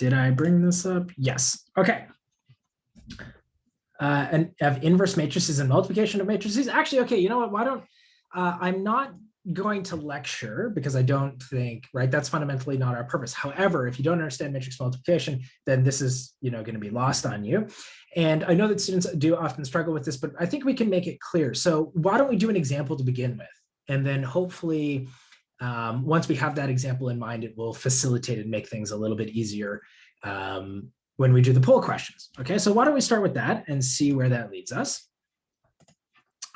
Did I bring this up? Yes. Okay. And of inverse matrices and multiplication of matrices. Actually, okay, you know what? Why don't I'm not going to lecture because I don't think, right, that's fundamentally not our purpose. However, if you don't understand matrix multiplication, then this is, going to be lost on you. And I know that students do often struggle with this, but I think we can make it clear. So why don't we do an example to begin with? And then hopefully, once we have that example in mind, it will facilitate and make things a little bit easier when we do the poll questions. Okay, so why don't we start with that and see where that leads us?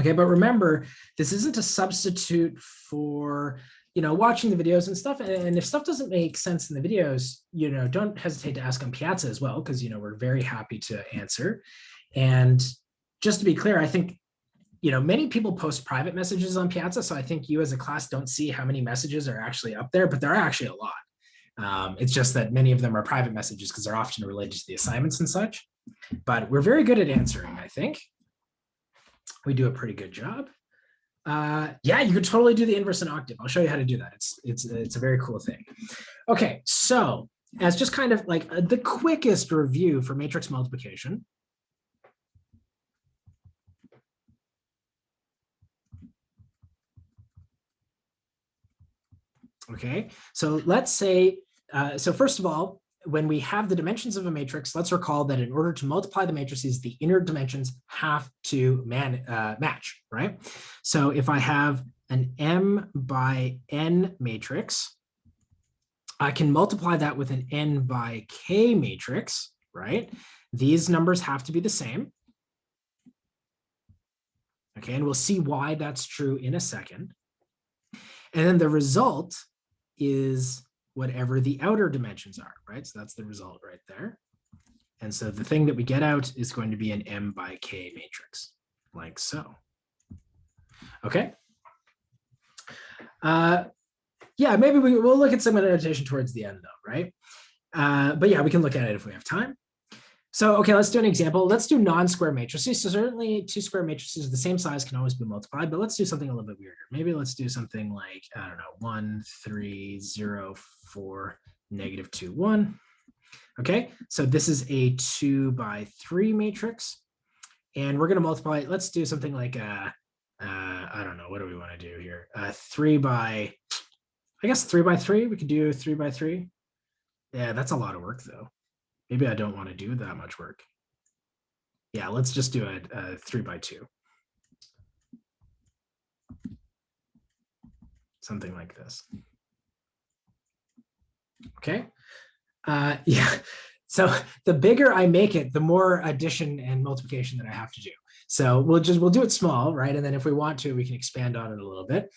Okay, but remember, this isn't a substitute for, watching the videos and stuff. And if stuff doesn't make sense in the videos, don't hesitate to ask on Piazza as well, because, we're very happy to answer. And just to be clear, I think, many people post private messages on Piazza. So I think you as a class don't see how many messages are actually up there, but there are actually a lot. It's just that many of them are private messages because they're often related to the assignments and such. But we're very good at answering, I think. We do a pretty good job. Yeah, you could totally do the inverse in octave. I'll show you how to do that. It's a very cool thing. Okay, so as just kind of like the quickest review for matrix multiplication. Okay, so let's say, so first of all, when we have the dimensions of a matrix, let's recall that in order to multiply the matrices, the inner dimensions have to match, right? So if I have an M by N matrix, I can multiply that with an N by K matrix, right? These numbers have to be the same. Okay, and we'll see why that's true in a second. And then the result is whatever the outer dimensions are, right? So that's the result right there. And so the thing that we get out is going to be an M by K matrix, like so. Okay. Yeah, maybe we'll look at some notation towards the end though, right? But yeah, we can look at it if we have time. So, okay, let's do an example. Let's do non-square matrices. So certainly two square matrices of the same size can always be multiplied, but let's do something a little bit weirder. Maybe let's do something like, I don't know, 1, 3, 0, 4, negative 2, 1. Okay, so this is a 2 by 3 matrix. And we're going to multiply it. Let's do something like, I don't know, what do we want to do here? 3 by 3. We could do 3 by 3. Yeah, that's a lot of work though. Maybe I don't want to do that much work. Yeah, let's just do a 3 by 2. Something like this. Okay. Yeah. So the bigger I make it, the more addition and multiplication that I have to do. So we'll do it small, right? And then if we want to, we can expand on it a little bit.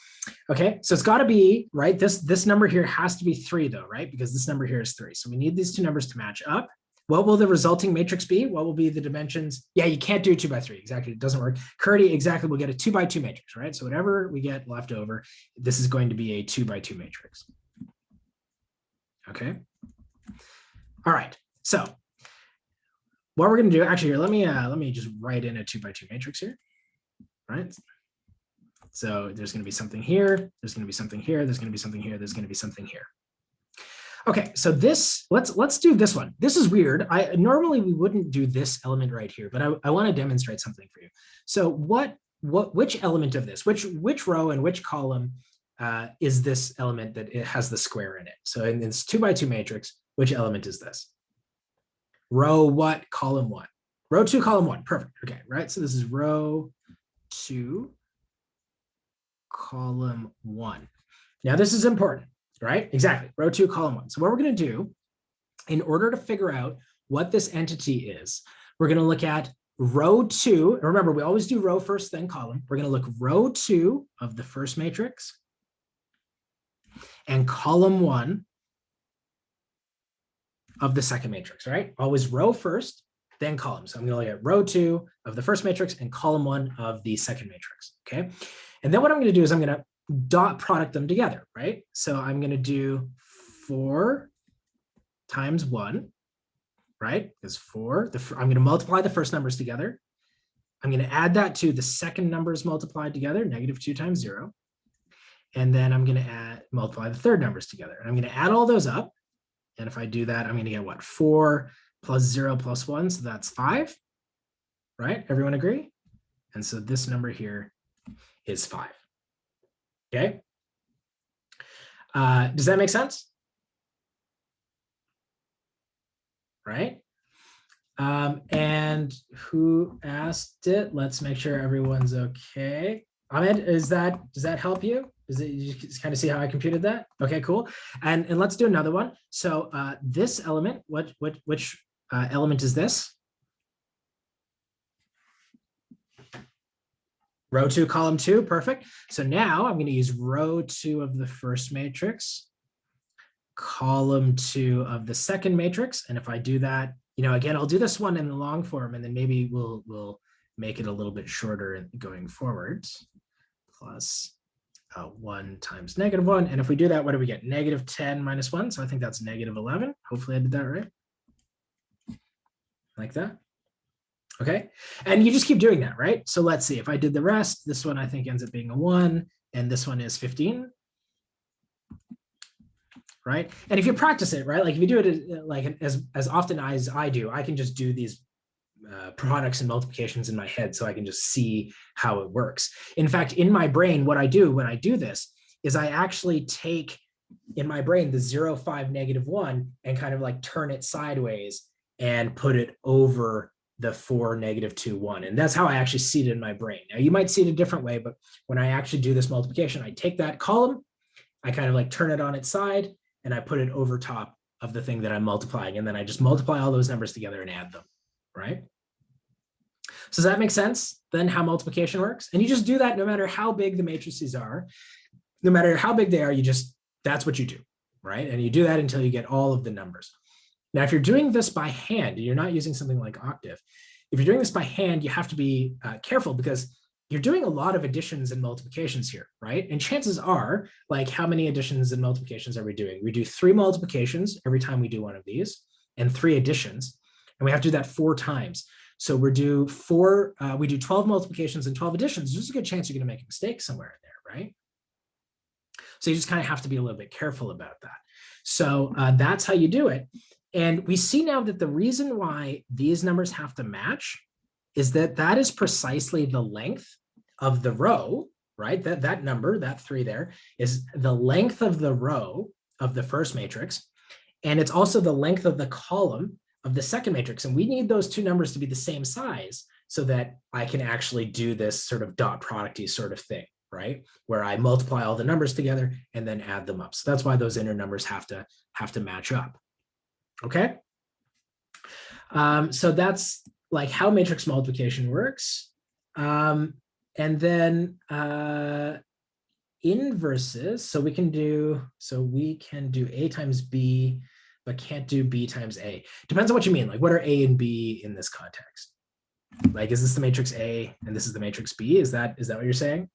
Okay, so it's got to be, right? This number here has to be 3 though, right? Because this number here is 3. So we need these two numbers to match up. What will the resulting matrix be? What will be the dimensions? Yeah, you can't do 2 by 3. Exactly, it doesn't work. Curdy, exactly, we'll get a 2 by 2 matrix, right? So whatever we get left over, this is going to be a 2 by 2 matrix. Okay. All right. So what we're going to do, actually, here, let me just write in a 2 by 2 matrix here, right? So there's going to be something here. There's going to be something here. There's going to be something here. There's going to be something here. Okay, so this, let's do this one. This is weird. Normally we wouldn't do this element right here, but I want to demonstrate something for you. So which element of this, which row and which column is this element that it has the square in it? So in this 2 by 2 matrix, which element is this? Row what, column what? Row 2, column 1. Perfect. Okay, right. So this is row 2, column 1. Now this is important. Right? Exactly. Row 2, column 1. So what we're going to do, in order to figure out what this entity is, we're going to look at row 2. Remember, we always do row first, then column. We're going to look row 2 of the first matrix and column 1 of the second matrix, right? Always row first, then column. So I'm going to look at row 2 of the first matrix and column 1 of the second matrix, okay? And then what I'm going to do is I'm going to dot product them together, right? So I'm going to do 4 times 1, right? Because 4, I'm going to multiply the first numbers together. I'm going to add that to the second numbers multiplied together, negative 2 times 0. And then I'm going to multiply the third numbers together. And I'm going to add all those up. And if I do that, I'm going to get what? 4 plus 0 plus 1. So that's 5. Right? Everyone agree? And so this number here is 5. Okay. Does that make sense? Right? And who asked it? Let's make sure everyone's okay. Ahmed, does that help you? You kind of see how I computed that? Okay, cool. And let's do another one. So this element, which element is this? Row 2, column 2, perfect. So now I'm going to use row 2 of the first matrix, column 2 of the second matrix. And if I do that, again, I'll do this one in the long form, and then maybe we'll make it a little bit shorter going forward. Plus 1 times -1. And if we do that, what do we get? -10 minus 1. So I think that's -11. Hopefully I did that right. Like that. Okay. And you just keep doing that, right? So let's see. If I did the rest, this one I think ends up being a 1, and this one is 15. Right? And if you practice it, right, like if you do it like as often as I do, I can just do these products and multiplications in my head, so I can just see how it works. In fact, in my brain, what I do when I do this is I actually take in my brain the 0, 5, -1 and kind of like turn it sideways and put it over the 4, -2, 1. And that's how I actually see it in my brain. Now you might see it a different way, but when I actually do this multiplication, I take that column, I kind of like turn it on its side, and I put it over top of the thing that I'm multiplying. And then I just multiply all those numbers together and add them, right? So does that make sense then how multiplication works? And you just do that no matter how big the matrices are. No matter how big they are, that's what you do, right? And you do that until you get all of the numbers. Now, if you're doing this by hand, and you're not using something like Octave, if you're doing this by hand, you have to be careful, because you're doing a lot of additions and multiplications here, right? And chances are, like, how many additions and multiplications are we doing? We do 3 multiplications every time we do one of these, and 3 additions. And we have to do that 4 times. So we do 12 multiplications and 12 additions. There's a good chance you're going to make a mistake somewhere in there, right? So you just kind of have to be a little bit careful about that. So that's how you do it. And we see now that the reason why these numbers have to match is that is precisely the length of the row, right? That number, that 3 there, is the length of the row of the first matrix. And it's also the length of the column of the second matrix. And we need those 2 numbers to be the same size so that I can actually do this sort of dot producty sort of thing, right? Where I multiply all the numbers together and then add them up. So that's why those inner numbers have to match up. Okay. So that's like how matrix multiplication works. And then inverses, so we can do A times B, but can't do B times A. Depends on what you mean. Like, what are A and B in this context? Like, is this the matrix A and this is the matrix B? Is that what you're saying?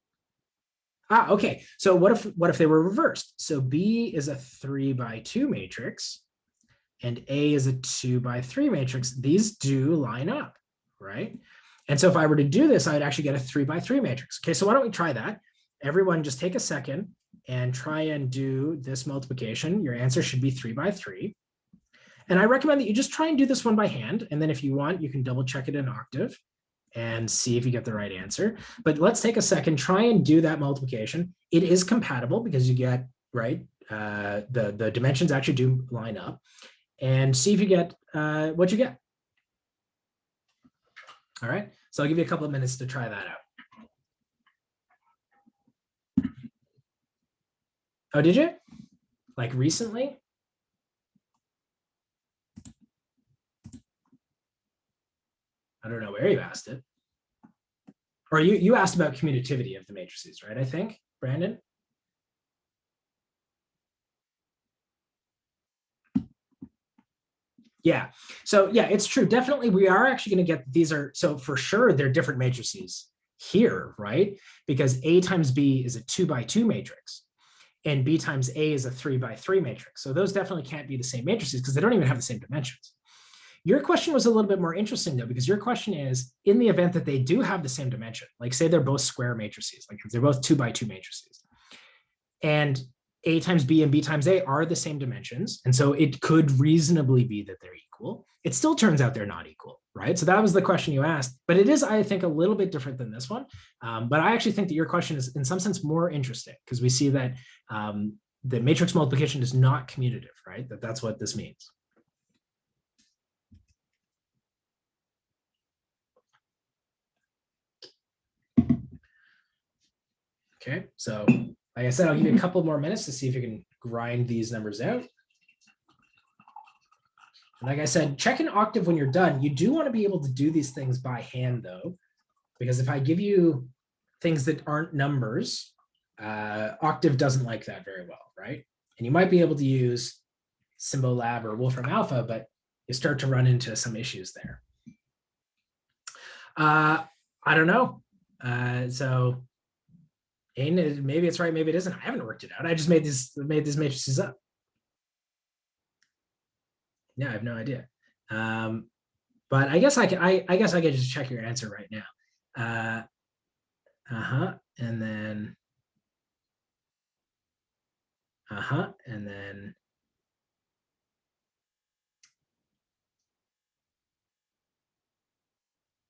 Okay. So what if they were reversed? So B is a 3 by 2 matrix and A is a 2 by 3 matrix. These do line up, right? And so if I were to do this, I'd actually get a 3 by 3 matrix. Okay, so why don't we try that? Everyone just take a second and try and do this multiplication. Your answer should be 3 by 3. And I recommend that you just try and do this one by hand. And then if you want, you can double check it in Octave and see if you get the right answer. But let's take a second, try and do that multiplication. It is compatible because you get, right, the dimensions actually do line up. And see if you get what you get. All right, so I'll give you a couple of minutes to try that out. Oh, did you? Like recently? I don't know where you asked it. Or you asked about commutativity of the matrices, right? I think, Brandon? Yeah, so yeah, it's true. Definitely, we are actually going to get, these are, so for sure, they're different matrices here, right? Because A times B is a 2 by 2 matrix and B times A is a 3 by 3 matrix. So those definitely can't be the same matrices because they don't even have the same dimensions. Your question was a little bit more interesting though, because your question is, in the event that they do have the same dimension, like say they're both square matrices, like if they're both 2 by 2 matrices, and A times B and B times A are the same dimensions. And so it could reasonably be that they're equal. It still turns out they're not equal, right? So that was the question you asked, but it is, I think, a little bit different than this one. But I actually think that your question is in some sense more interesting because we see that the matrix multiplication is not commutative, right? That's what this means. Okay, so like I said, I'll give you a couple more minutes to see if you can grind these numbers out. And like I said, check an octave when you're done. You do want to be able to do these things by hand though, because if I give you things that aren't numbers, octave doesn't like that very well, right? And you might be able to use Symbolab or Wolfram Alpha, but you start to run into some issues there. I don't know. So maybe it's right, maybe it isn't. I haven't worked it out. I just made these matrices up. Yeah, I have no idea. But I guess I could just check your answer right now. And then and then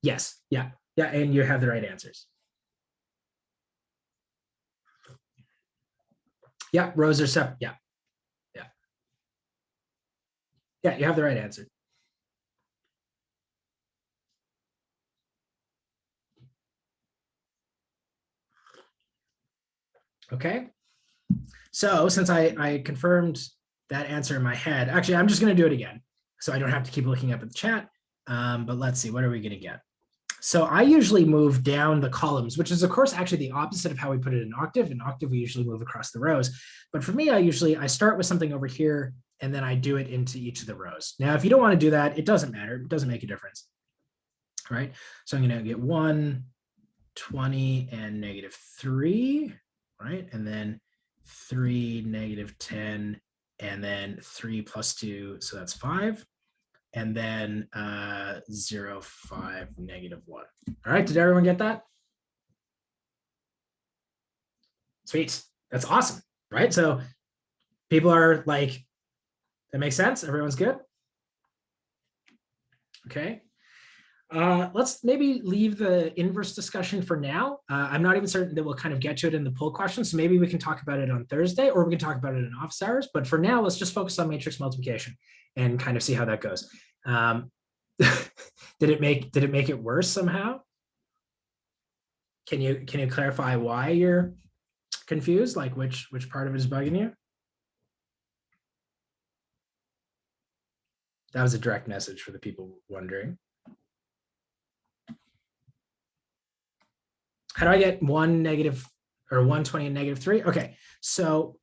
yes, yeah, and you have the right answers. Yeah, rows are separate. Yeah, you have the right answer. Okay. So since I confirmed that answer in my head, actually, I'm just going to do it again so I don't have to keep looking up at the chat. But let's see, what are we going to get? So I usually move down the columns, which is, of course, actually the opposite of how we put it in octave. In octave, we usually move across the rows. But for me, I start with something over here, and then I do it into each of the rows. Now, if you don't want to do that, it doesn't matter. It doesn't make a difference. All right. So I'm going to get 1, 20, and -3, right? And then 3, -10, and then 3 plus 2, so that's 5. And then 0, 5, -1. All right, did everyone get that? Sweet, that's awesome, right? So people are like, that makes sense? Everyone's good? Okay. Let's maybe leave the inverse discussion for now. I'm not even certain that we'll kind of get to it in the poll question, so maybe we can talk about it on Thursday, or we can talk about it in office hours. But for now, let's just focus on matrix multiplication and kind of see how that goes. Did it make it worse somehow? Can you clarify why you're confused? Like which part of it is bugging you? That was a direct message for the people wondering. How do I get 120 and -3? Okay, so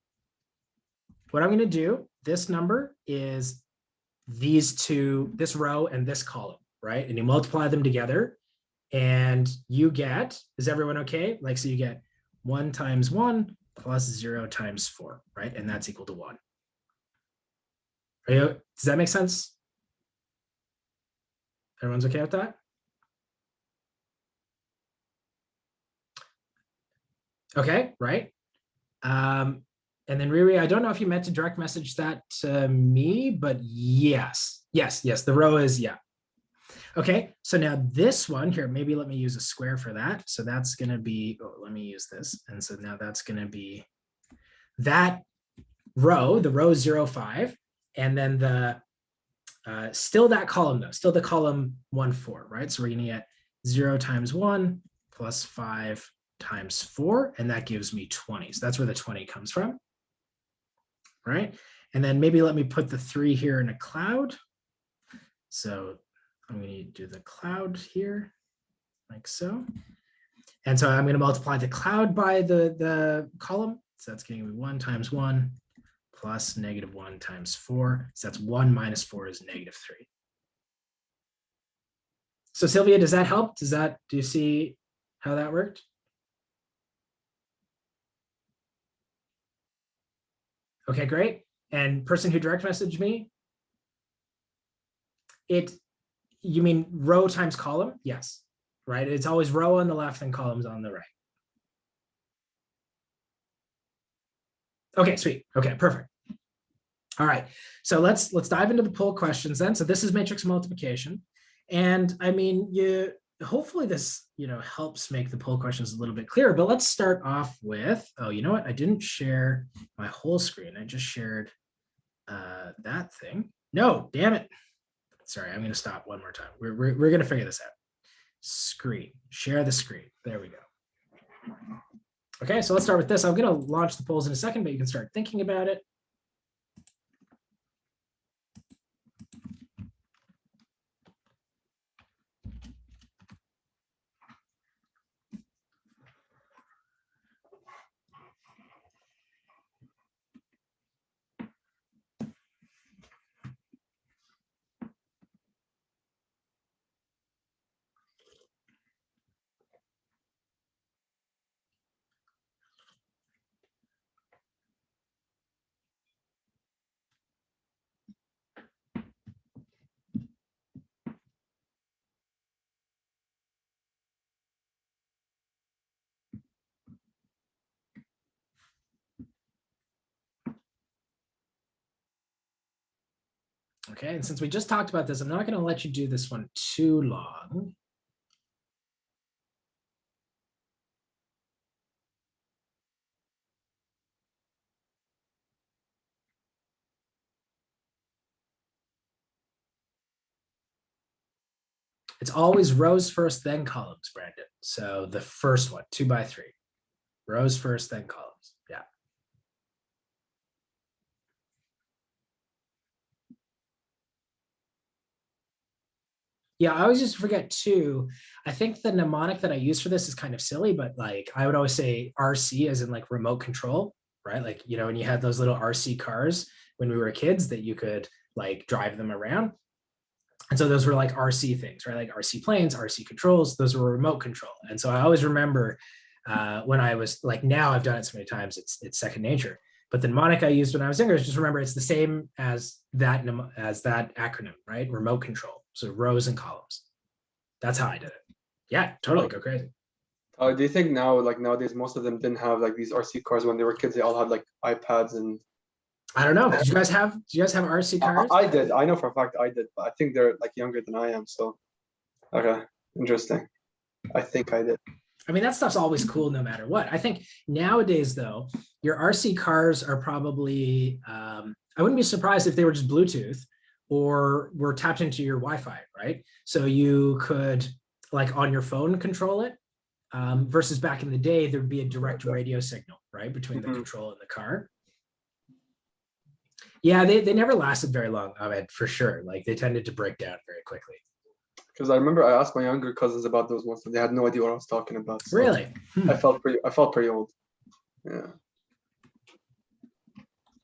what I'm going to do, this number is these two, this row and this column, right? And you multiply them together and you get, is everyone okay? Like, so you get 1 times 1 plus 0 times 4, right? And that's equal to 1. Does that make sense? Everyone's okay with that? Okay, right. And then Riri, I don't know if you meant to direct message that to me, but yes, the row is, yeah. Okay, so now this one here, maybe let me use a square for that. So that's gonna be, oh, let me use this. And so now that's gonna be that row, the row 0, 5, and then the, still that column though, still the column 1, 4, right? So we're gonna get 0 times 1 plus 5 times 4, and that gives me 20. So that's where the 20 comes from, right? And then maybe let me put the 3 here in a cloud. So I'm going to do the cloud here, like so. And so I'm going to multiply the cloud by the column. So that's getting me 1 times 1 plus -1 times 4. So that's 1 minus 4 is -3. So Sylvia, does that help? Do you see how that worked? Okay, great. And person who direct messaged me, you mean row times column? Yes, right? It's always row on the left and columns on the right. Okay, sweet. Okay, perfect. All right, so let's dive into the poll questions then. So this is matrix multiplication, and I mean, hopefully this helps make the poll questions a little bit clearer. But let's start off with, oh, you know what? I didn't share my whole screen. I just shared that thing. No, damn it. Sorry, I'm going to stop one more time. We're going to figure this out. Screen, share the screen. There we go. Okay, so let's start with this. I'm going to launch the polls in a second, but you can start thinking about it. Okay, and since we just talked about this, I'm not going to let you do this one too long. It's always rows first, then columns, Brandon. So the first one, 2 by 3. Rows first, then columns. Yeah. Yeah, I always used to forget too. I think the mnemonic that I use for this is kind of silly, but like I would always say RC as in like remote control, right? Like, when you had those little RC cars when we were kids that you could like drive them around. And so those were like RC things, right? Like RC planes, RC controls, those were remote control. And so I always remember when I was like, now I've done it so many times, it's second nature. But the mnemonic I used when I was younger is just remember it's the same as that acronym, right? Remote control. So rows and columns. That's how I did it. Yeah, totally go crazy. Do you think now, like nowadays, most of them didn't have like these RC cars when they were kids? They all had like iPads and. I don't know. Do you guys have RC cars? I did. I know for a fact I did, but I think they're like younger than I am. So, okay, interesting. I think I did. I mean, that stuff's always cool no matter what. I think nowadays, though, your RC cars are probably, I wouldn't be surprised if they were just Bluetooth or were tapped into your Wi-Fi, right? So you could, like on your phone, control it. Versus back in the day, there'd be a direct radio signal, right, between the control and the car. Yeah, they never lasted very long, Ahmed, for sure. Like they tended to break down very quickly. Because I remember I asked my younger cousins about those ones, and they had no idea what I was talking about. So really? I felt pretty old. Yeah.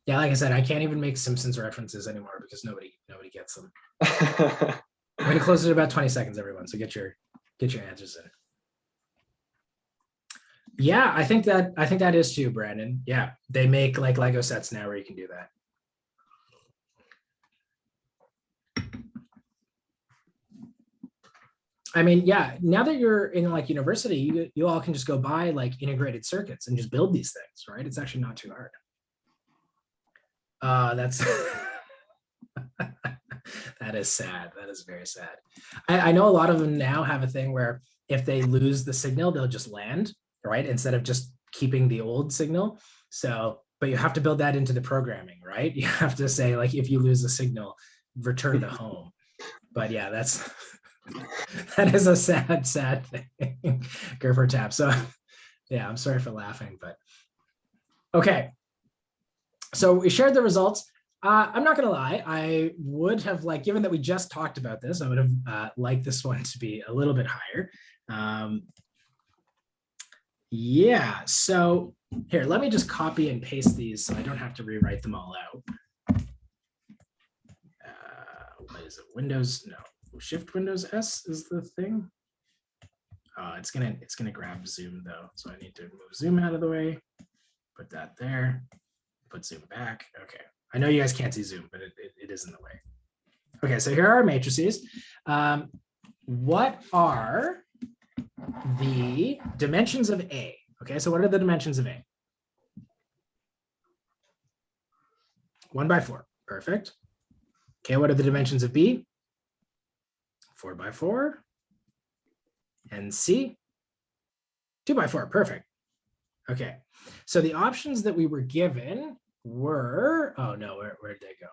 Yeah, like I said, I can't even make Simpsons references anymore because nobody gets them. I'm gonna close it in about 20 seconds, everyone. So get your answers in. Yeah, I think that is too, Brandon. Yeah, they make like Lego sets now where you can do that. I mean, yeah, now that you're in like university, you all can just go buy like integrated circuits and just build these things, right? It's actually not too hard. That's that is sad. That is very sad. I know a lot of them now have a thing where if they lose the signal, they'll just land, right? Instead of just keeping the old signal. So, but you have to build that into the programming, right? You have to say like, if you lose the signal, return to home. But yeah, that is a sad thing. Gerber tap. So yeah, I'm sorry for laughing, but okay. So we shared the results. I'm not gonna lie, I would have like, given that we just talked about this, I would have liked this one to be a little bit higher. Yeah, so here, let me just copy and paste these so I don't have to rewrite them all out. What is it? Windows, no, Shift Windows S is the thing. It's gonna grab Zoom though, so I need to move Zoom out of the way, put that there, put Zoom back. Okay, I know you guys can't see Zoom, but it is in the way. Okay, so here are our matrices. What are the dimensions of A? Okay, so what are the dimensions of A? 1 by 4. Perfect. Okay, what are the dimensions of B? 4 by 4. And C? 2 by 4. Perfect. Okay, so the options that we were given were, oh no, where did they go?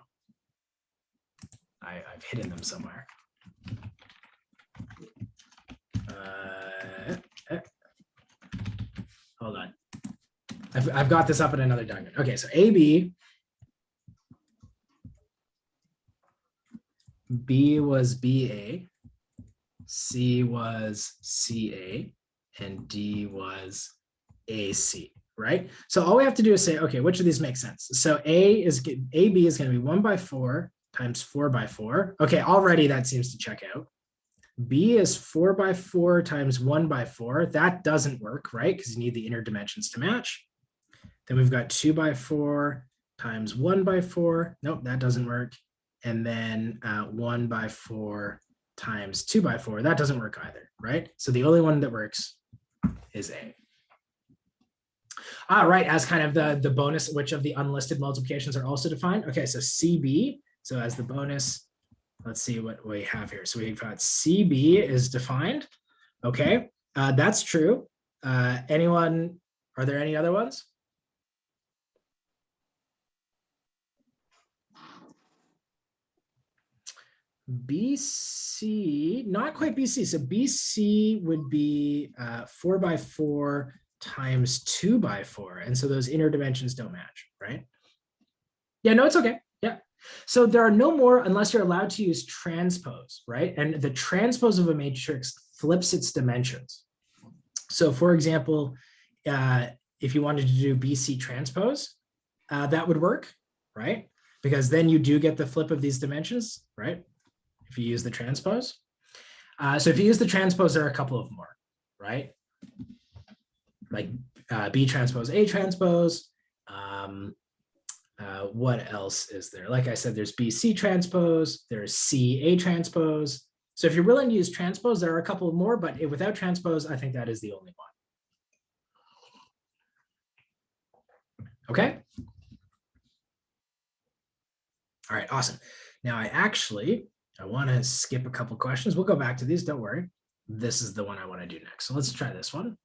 I've hidden them somewhere. Hold on. I've got this up in another document. Okay, so AB, B was BA, C was CA, and D was AC, right? So all we have to do is say, okay, which of these makes sense? So AB is going to be 1 by 4 times 4 by 4. Okay, already that seems to check out. B is 4 by 4 times 1 by 4. That doesn't work, right? Because you need the inner dimensions to match. Then we've got 2 by 4 times 1 by 4. Nope, that doesn't work. And then 1 by 4 times 2 by 4. That doesn't work either, right? So the only one that works is A. All right, as kind of the bonus, which of the unlisted multiplications are also defined? Okay, so CB, so as the bonus, let's see what we have here. So we've got CB is defined. Okay, that's true. Anyone, are there any other ones? BC, not quite BC. So BC would be 4 by 4 times 2 by 4. And so those inner dimensions don't match, right? Yeah, no, it's okay. Yeah. So there are no more unless you're allowed to use transpose, right? And the transpose of a matrix flips its dimensions. So for example, if you wanted to do BC transpose, that would work, right? Because then you do get the flip of these dimensions, right? If you use the transpose. So if you use the transpose, there are a couple of more, right? Like B transpose, A transpose. What else is there? Like I said, there's BC transpose, there's CA transpose. So if you're willing to use transpose, there are a couple more, but without transpose, I think that is the only one. Okay. All right, awesome. Now I want to skip a couple questions. We'll go back to these, don't worry. This is the one I want to do next. So let's try this one.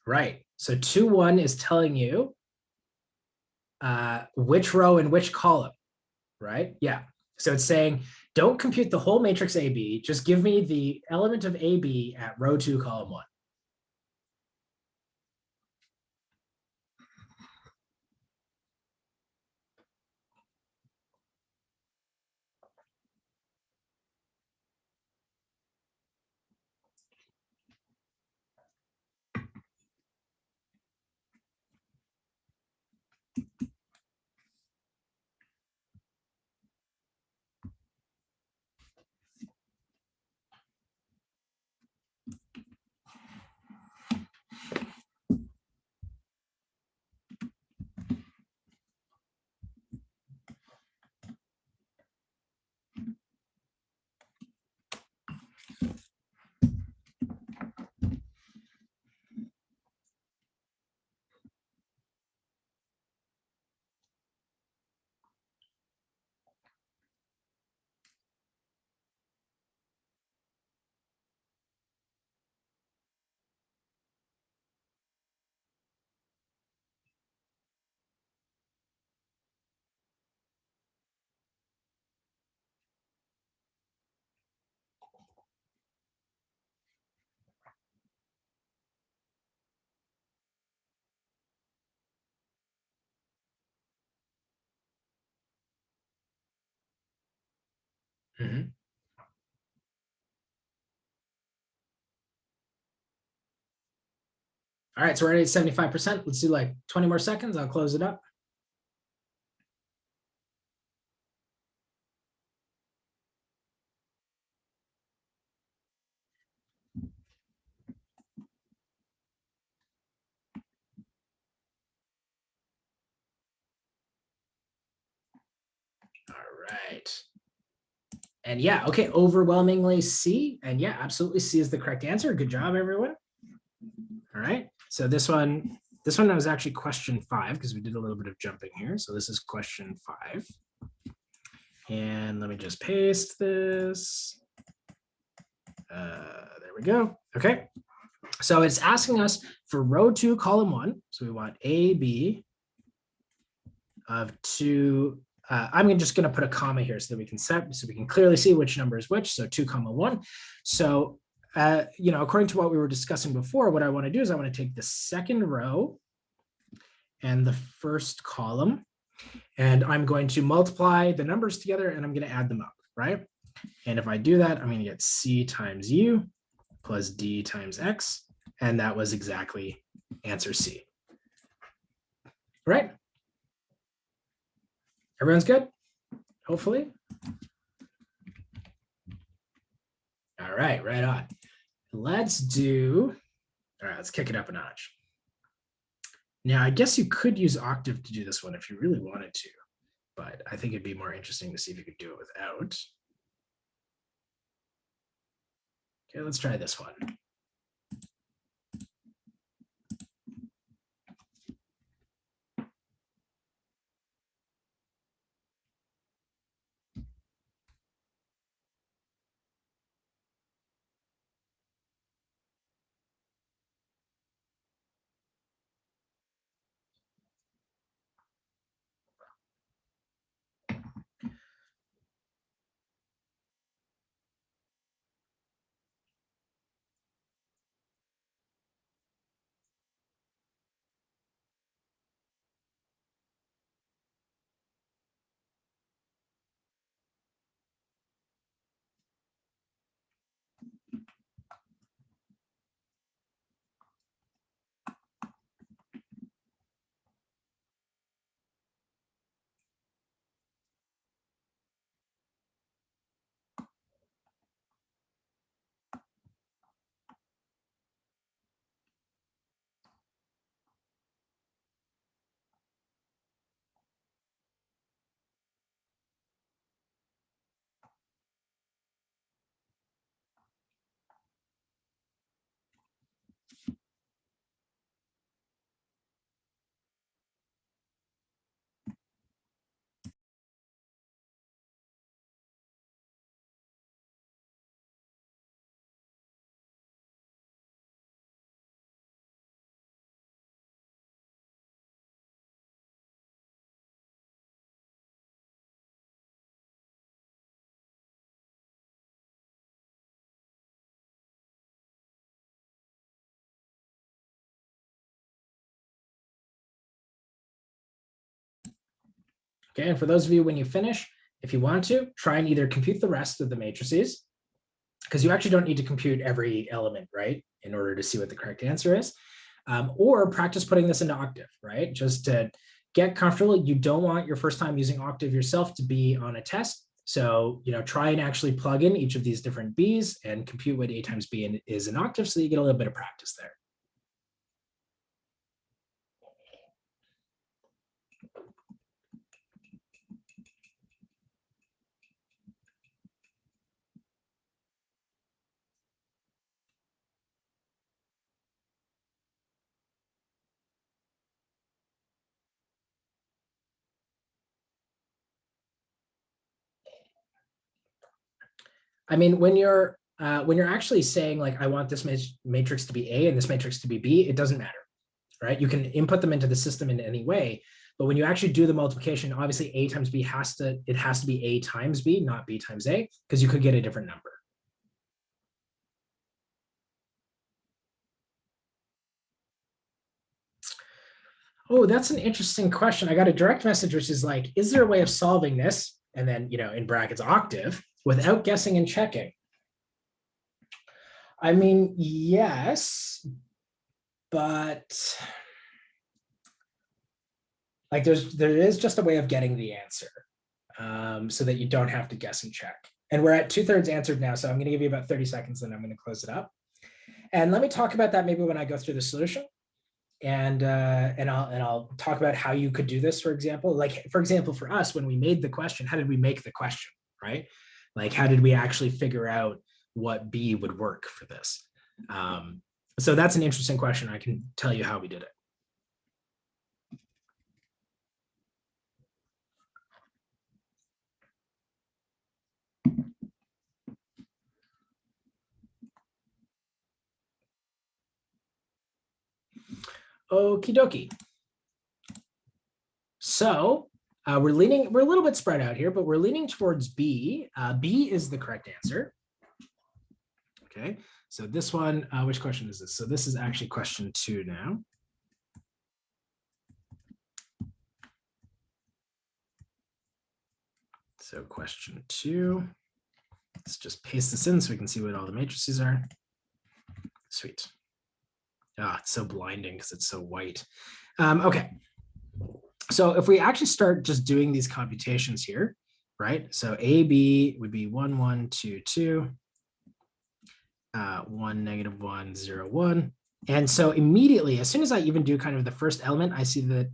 Right. So 2, 1 is telling you which row and which column, right? Yeah. So it's saying, don't compute the whole matrix AB, just give me the element of AB at row 2, column 1. Mm-hmm. All right, so we're already at 75%. Let's do like 20 more seconds. I'll close it up. right. And yeah, okay, overwhelmingly C. And yeah, absolutely C is the correct answer. Good job, everyone. All right, so this one was actually question 5 because we did a little bit of jumping here. So this is question 5. And let me just paste this. There we go. Okay, so it's asking us for row 2, column 1. So we want A, B of 2. I'm just going to put a comma here so that we can clearly see which number is which. So 2, 1. So according to what we were discussing before, what I want to do is I want to take the second row and the first column, and I'm going to multiply the numbers together and I'm going to add them up, right? And if I do that, I'm going to get C times U plus D times X, and that was exactly answer C. Right? Everyone's good? Hopefully. All right, right on. Let's kick it up a notch. Now, I guess you could use Octave to do this one if you really wanted to, but I think it'd be more interesting to see if you could do it without. Okay, let's try this one. Okay, and for those of you, when you finish, if you want to, try and either compute the rest of the matrices, because you actually don't need to compute every element, right, in order to see what the correct answer is, or practice putting this into Octave, right, just to get comfortable. You don't want your first time using Octave yourself to be on a test. So, try and actually plug in each of these different B's and compute what A times B is in Octave so that you get a little bit of practice there. I mean, when you're actually saying like, I want this matrix to be A and this matrix to be B, it doesn't matter, right? You can input them into the system in any way, but when you actually do the multiplication, obviously A times B has to be A times B, not B times A, because you could get a different number. Oh, that's an interesting question. I got a direct message which is like, is there a way of solving this? And then, in brackets Octave, without guessing and checking? I mean, yes, but like there is just a way of getting the answer so that you don't have to guess and check. And we're at 2/3 answered now, so I'm going to give you about 30 seconds, then I'm going to close it up. And let me talk about that maybe when I go through the solution. and I'll talk about how you could do this, for example. Like, for example, for us, when we made the question, how did we make the question, right? Like, how did we actually figure out what B would work for this? So that's an interesting question. I can tell you how we did it. Okie dokie. So we're a little bit spread out here, but we're leaning towards B. B is the correct answer. Okay, so this one, which question is this? So this is actually question 2 now. So question 2, let's just paste this in so we can see what all the matrices are. Sweet. Ah, it's so blinding because it's so white. Okay, so if we actually start just doing these computations here, right? So AB would be 1, 1, 2, 2, 1, negative 1, 0, 1. And so immediately, as soon as I even do kind of the first element, I see that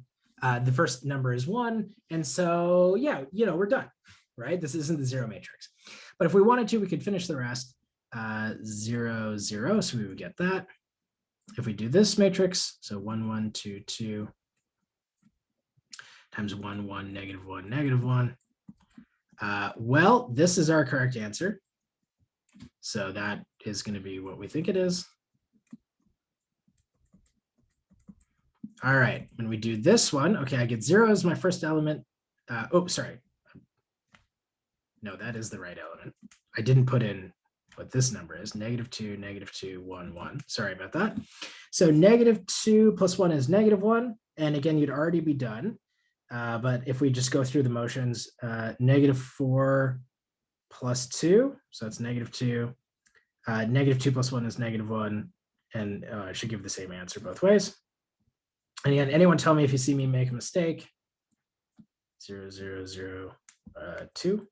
the first number is 1. And so, yeah, you know, we're done, right? This isn't the 0 matrix. But if we wanted to, we could finish the rest 0, 0. So we would get that. If we do this matrix, so 1, 1, 2, 2 times 1, 1, negative 1, negative 1. Well, this is our correct answer. So that is going to be what we think it is. All right, when we do this one, okay, I get 0 as my first element. Oh, sorry. No, that is the right element. I didn't put in what this number is, negative 2, 1, 1. Sorry about that. So negative 2 plus 1 is negative 1. And again, you'd already be done. But if we just go through the motions, negative 4 plus 2, so that's negative 2. Negative 2 plus 1 is negative 1. And I should give the same answer both ways. And again, anyone tell me if you see me make a mistake. 0, 0, 0, 2.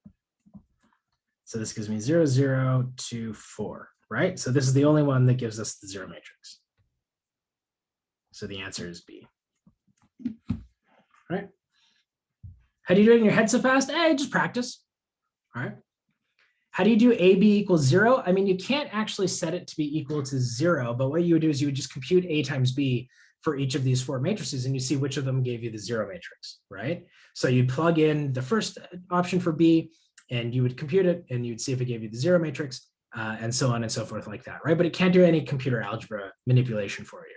So this gives me 0, 0, 2, 4, right? So this is the only one that gives us the 0 matrix. So the answer is B. All right. How do you do it in your head so fast? Just practice. All right. How do you do AB equals 0? I mean, you can't actually set it to be equal to 0, but what you would do is you would just compute A times B for each of these 4 matrices, and you see which of them gave you the 0 matrix, right? So you plug in the first option for B, and you would compute it, and you'd see if it gave you the 0 matrix, and so on and so forth like that, right? But it can't do any computer algebra manipulation for you.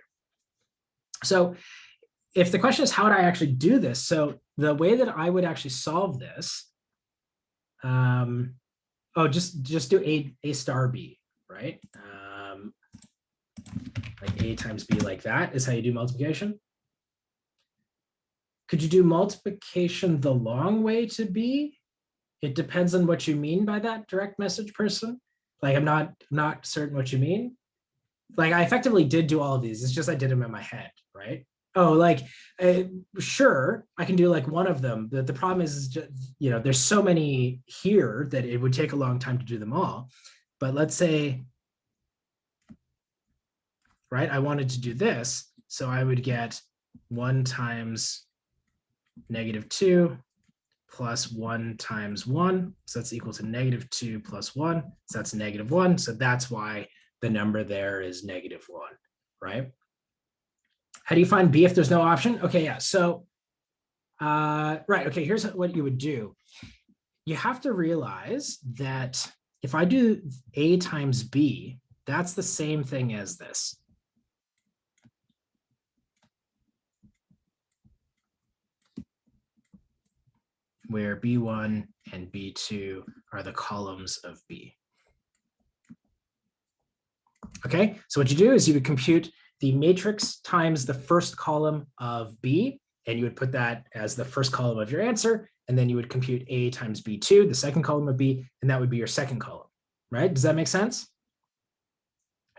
So if the question is, how would I actually do this? So the way that I would actually solve this, just do A star B, right? Like A times B like that is how you do multiplication. Could you do multiplication the long way to B? It depends on what you mean by that, direct message person. Like, I'm not certain what you mean. Like, I effectively did do all of these. It's just I did them in my head, right? Oh, like, sure, I can do like one of them. The problem is just, you know, there's so many here that it would take a long time to do them all. But let's say, right, I wanted to do this. So I would get 1 times negative 2 plus 1 times 1. So that's equal to negative 2 plus 1. So that's negative 1. So that's why the number there is negative 1, right? How do you find B if there's no option? Okay, yeah. So, right. Okay, here's what you would do. You have to realize that if I do A times B, that's the same thing as this. Where B1 and B2 are the columns of B. Okay, so what you do is you would compute the matrix times the first column of B, and you would put that as the first column of your answer, and then you would compute A times B2, the second column of B, and that would be your second column, right? Does that make sense?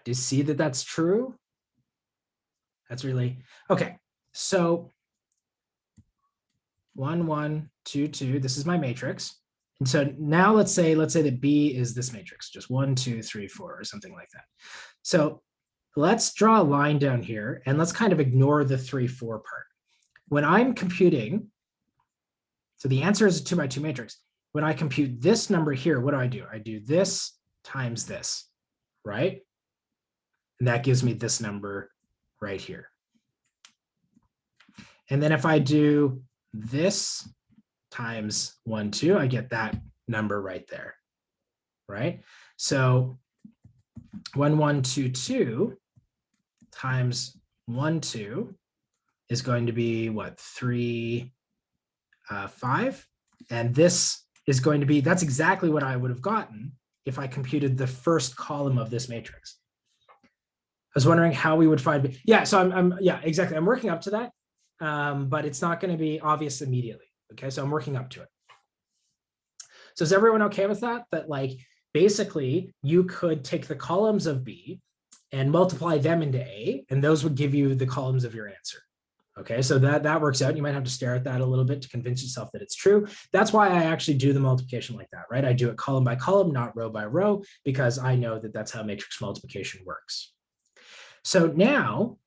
Do you see that that's true? That's really, okay, so 1, 1, 2, 2, this is my matrix. And so now let's say that B is this matrix, just 1, 2, 3, 4, or something like that. So let's draw a line down here and let's kind of ignore the 3, 4 part. When I'm computing, so the answer is a 2 by 2 matrix. When I compute this number here, what do? I do this times this, right? And that gives me this number right here. And then if I do this times 1, 2, I get that number right there, right? So 1, 1, 2, 2 times 1, 2 is going to be what, 3, 5? And this is going to be, that's exactly what I would have gotten if I computed the first column of this matrix. I was wondering how we would find, yeah, so yeah, exactly. I'm working up to that, but it's not going to be obvious immediately. Okay, so I'm working up to it. So is everyone okay with that? That like, basically you could take the columns of B and multiply them into A, and those would give you the columns of your answer. Okay, so that works out. You might have to stare at that a little bit to convince yourself that it's true. That's why I actually do the multiplication like that, right? I do it column by column, not row by row, because I know that that's how matrix multiplication works. So now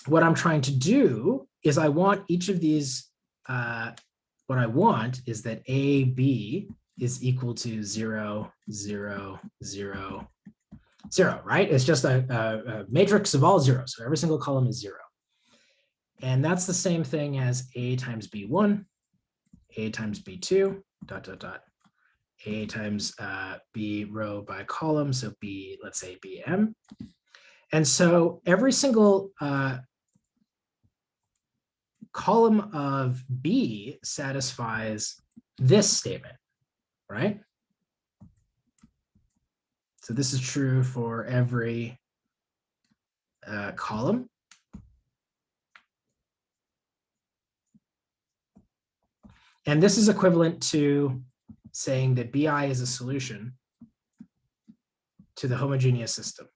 what I'm trying to do is I want each of these, what I want is that AB is equal to 0, 0, 0, 0, right? It's just a matrix of all zeros. So every single column is 0. And that's the same thing as A times B1, A times B2, dot, dot, dot, A times B row by column, so B, let's say BM. And so every single column of B satisfies this statement, right? So this is true for every column. And this is equivalent to saying that BI is a solution to the homogeneous system.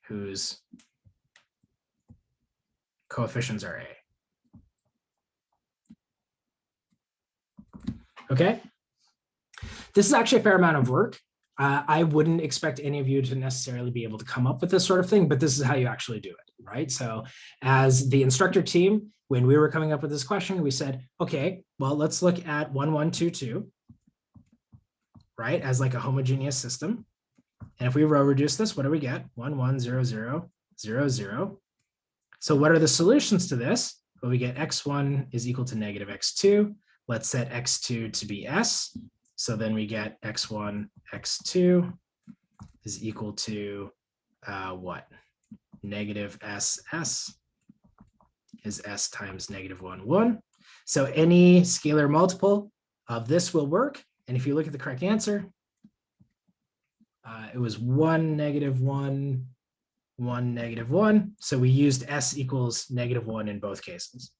Whose coefficients are A. Okay. This is actually a fair amount of work. I wouldn't expect any of you to necessarily be able to come up with this sort of thing, but this is how you actually do it, right? So as the instructor team, when we were coming up with this question, we said, okay, well, let's look at 1, 1, 2, 2, right? As like a homogeneous system. And if we row reduce this, what do we get? 1, 1, 0, 0, 0, 0. So what are the solutions to this? Well, we get x1 is equal to negative x2. Let's set x2 to be s. So then we get x1, x2 is equal to what? Negative s is s times negative 1, 1. So any scalar multiple of this will work. And if you look at the correct answer, it was 1, negative 1, 1, negative 1. So we used s equals negative 1 in both cases.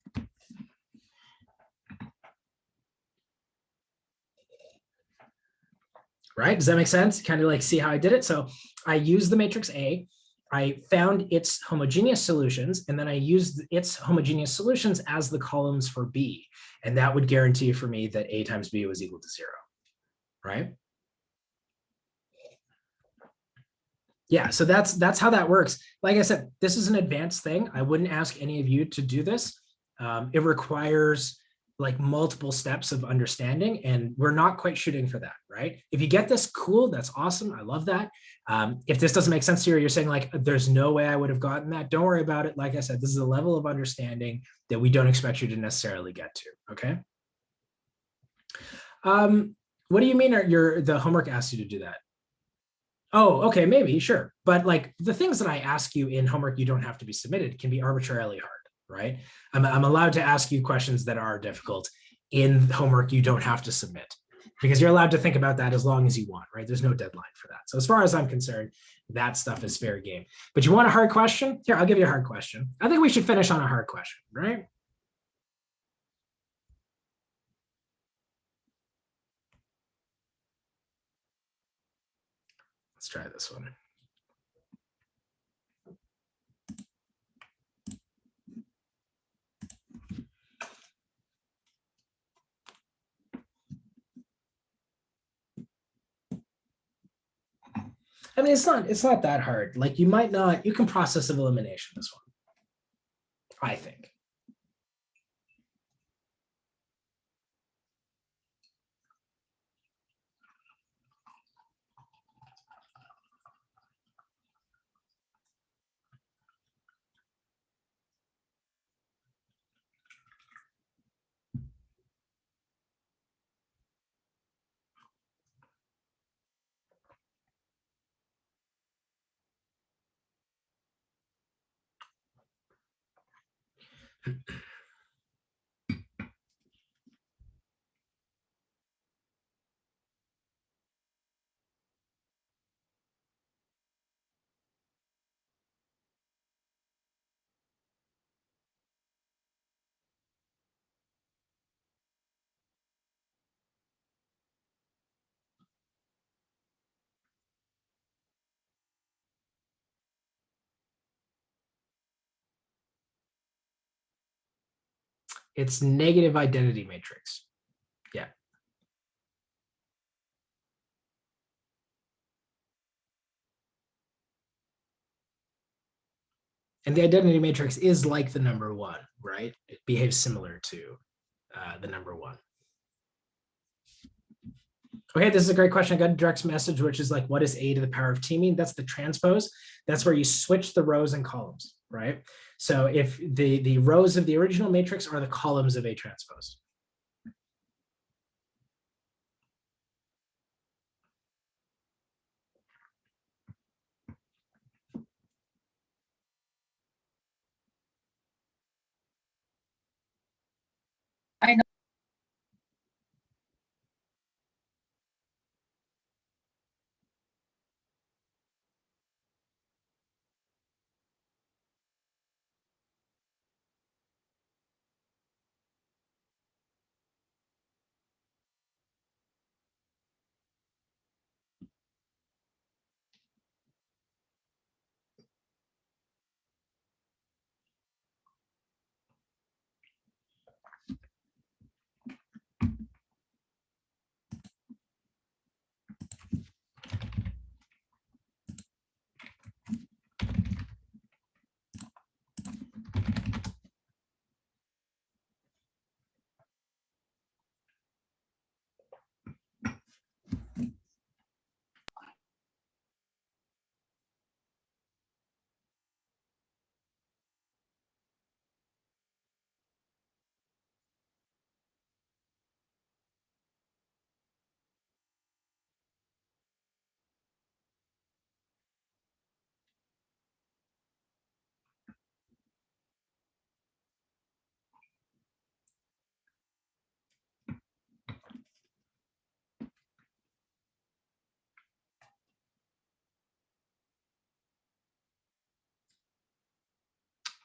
Right? Does that make sense? Kind of like see how I did it? So I used the matrix A, I found its homogeneous solutions, and then I used its homogeneous solutions as the columns for B. And that would guarantee for me that A times B was equal to 0, right? Yeah, so that's how that works. Like I said, this is an advanced thing. I wouldn't ask any of you to do this. It requires like multiple steps of understanding, and we're not quite shooting for that, right? If you get this, cool, that's awesome. I love that. If this doesn't make sense to you, or you're saying like, there's no way I would have gotten that, don't worry about it. Like I said, this is a level of understanding that we don't expect you to necessarily get to, okay? What do you mean the homework asks you to do that? Oh, okay, maybe, sure. But like the things that I ask you in homework you don't have to be submitted can be arbitrarily hard, right? I'm allowed to ask you questions that are difficult in homework you don't have to submit, because you're allowed to think about that as long as you want, right? There's no deadline for that. So as far as I'm concerned, that stuff is fair game. But you want a hard question? Here, I'll give you a hard question. I think we should finish on a hard question, right? Let's try this one. I mean, it's not that hard. Like you might not, you can process of elimination this one, I think. It's negative identity matrix. Yeah. And the identity matrix is like the number one, right? It behaves similar to the number one. Okay, this is a great question. I got a direct message, which is like, what is A to the power of T mean? That's the transpose. That's where you switch the rows and columns, right? So if the rows of the original matrix are the columns of A transpose. I know.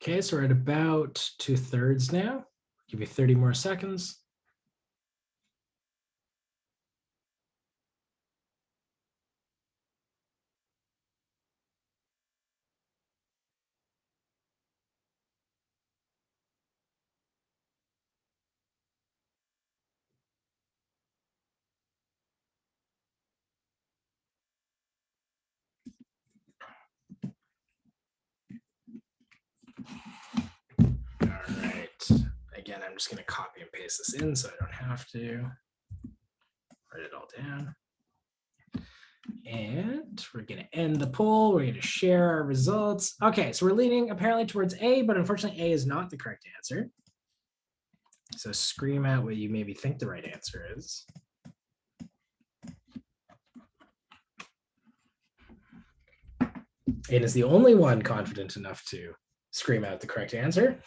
Okay, so we're at about 2/3 now. Give you 30 more seconds. All right. Again, I'm just going to copy and paste this in so I don't have to write it all down. And we're going to end the poll. We're going to share our results. Okay, so we're leaning apparently towards A, but unfortunately A is not the correct answer. So scream out what you maybe think the right answer is. It is the only one confident enough to scream out the correct answer.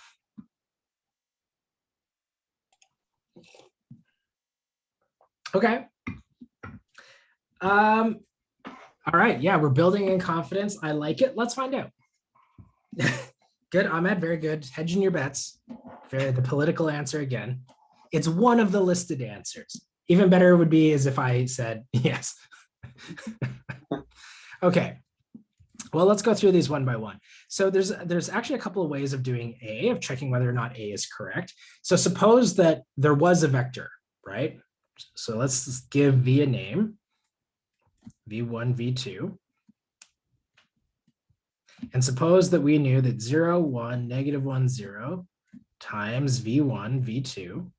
Okay. All right. Yeah, we're building in confidence. I like it. Let's find out. Good, Ahmed. Very good. Hedging your bets. The political answer again. It's one of the listed answers. Even better would be as if I said yes. Okay. Well, let's go through these one by one. So there's actually a couple of ways of doing A, of checking whether or not A is correct. So suppose that there was a vector, right? So let's give V a name, V1, V2. And suppose that we knew that 0, 1, negative 1, 0 times v1, v2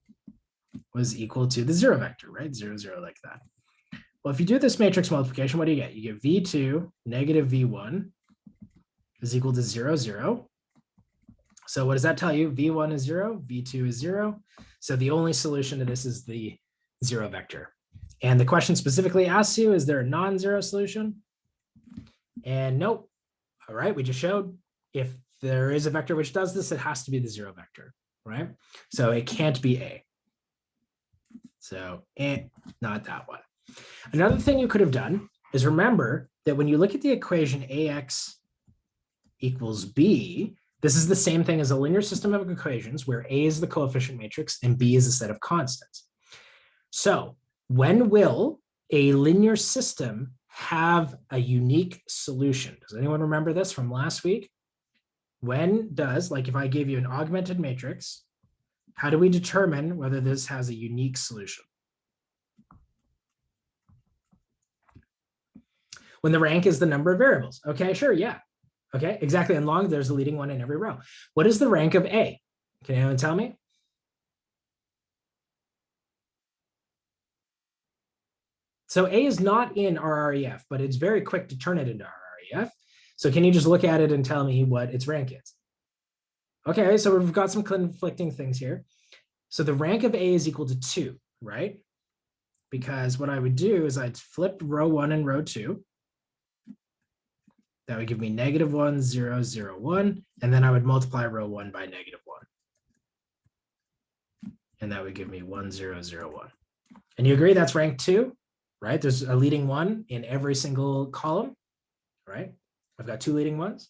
was equal to the 0 vector, right? 0, 0 like that. Well, if you do this matrix multiplication, what do you get? You get v2 negative v1 is equal to 0, 0. So what does that tell you? V1 is 0, v2 is 0. So the only solution to this is the 0 vector. And the question specifically asks you, is there a non-zero solution? And nope. All right, we just showed if there is a vector which does this, it has to be the 0 vector, right? So it can't be A. So not that one. Another thing you could have done is remember that when you look at the equation AX equals B, this is the same thing as a linear system of equations where A is the coefficient matrix and B is a set of constants. So when will a linear system have a unique solution? Does anyone remember this from last week? When does, like if I gave you an augmented matrix, how do we determine whether this has a unique solution? When the rank is the number of variables. Okay, sure, yeah. Okay, exactly. And long, there's a leading one in every row. What is the rank of A? Can anyone tell me? So A is not in RREF, but it's very quick to turn it into RREF. So can you just look at it and tell me what its rank is? Okay, so we've got some conflicting things here. So the rank of A is equal to 2, right? Because what I would do is I'd flip row 1 and row 2. That would give me negative 1, 0, 0, 1. And then I would multiply row 1 by negative 1. And that would give me 1, 0, 0, 1. And you agree that's rank 2, right? There's a leading 1 in every single column, right? I've got 2 leading 1s.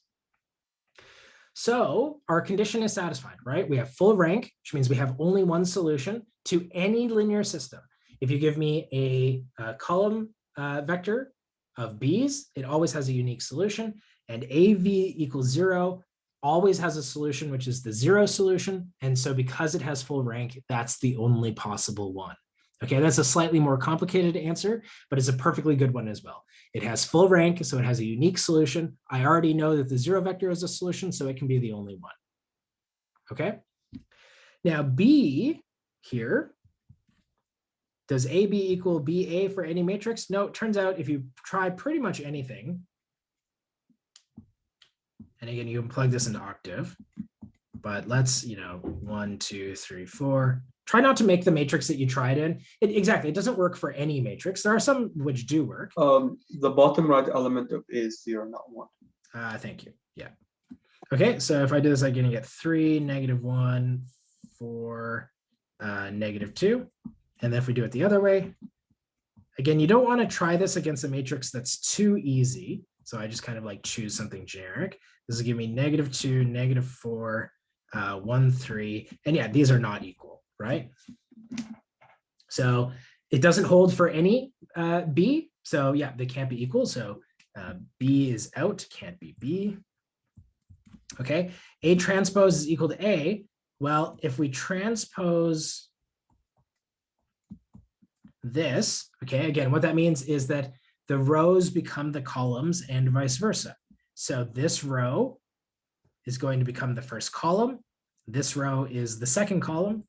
So our condition is satisfied, right? We have full rank, which means we have only one solution to any linear system. If you give me a column vector of B's, it always has a unique solution, and AV equals 0 always has a solution, which is the 0 solution. And so because it has full rank, that's the only possible one. Okay, that's a slightly more complicated answer, but it's a perfectly good one as well. It has full rank, so it has a unique solution. I already know that the 0 vector is a solution, so it can be the only one. Okay, now B here, does AB equal BA for any matrix? No, it turns out if you try pretty much anything, and again, you can plug this into Octave, but let's, 1, 2, 3, 4. Try not to make the matrix that you tried in. Exactly, it doesn't work for any matrix. There are some which do work. The bottom right element of A is 0, not 1. Thank you, yeah. Okay, so if I do this, I'm gonna get 3, negative 1, 4, negative 2. And then if we do it the other way, again, you don't want to try this against a matrix that's too easy. So I just kind of like choose something generic. This will give me negative 2, negative 4, 1, 3. And yeah, these are not equal, right? So it doesn't hold for any B. So yeah, they can't be equal. So B is out, can't be B. Okay, A transpose is equal to A. Well, if we transpose this, okay, again, what that means is that the rows become the columns and vice versa. So this row is going to become the first column. This row is the second column.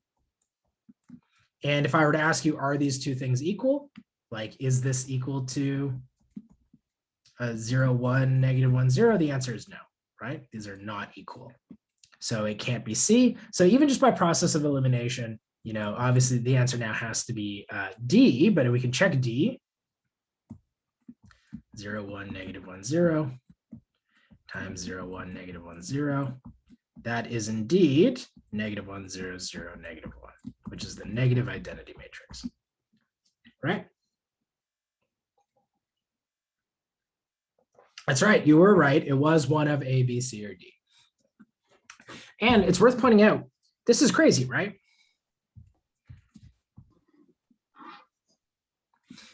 And if I were to ask you, are these two things equal? Like, is this equal to 0, 1, negative 1, 0? The answer is no, right? These are not equal. So it can't be C. So even just by process of elimination, obviously the answer now has to be D, but we can check D. 0, 1, negative 1, 0 times 0, 1, negative 1, 0. That is indeed negative 1, 0, 0, negative 1, which is the negative identity matrix, right? That's right, you were right. It was one of A, B, C, or D. And it's worth pointing out, this is crazy, right?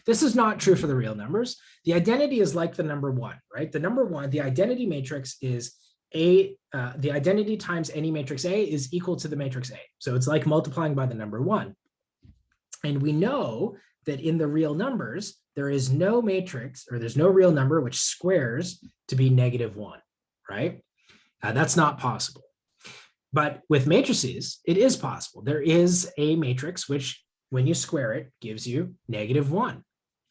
This is not true for the real numbers. The identity is like the number 1, right? The number 1, the identity matrix is A, the identity times any matrix A is equal to the matrix A. So it's like multiplying by the number 1. And we know that in the real numbers, there is no matrix, or there's no real number which squares to be negative 1, right? That's not possible. But with matrices, it is possible. There is a matrix which, when you square it, gives you -1,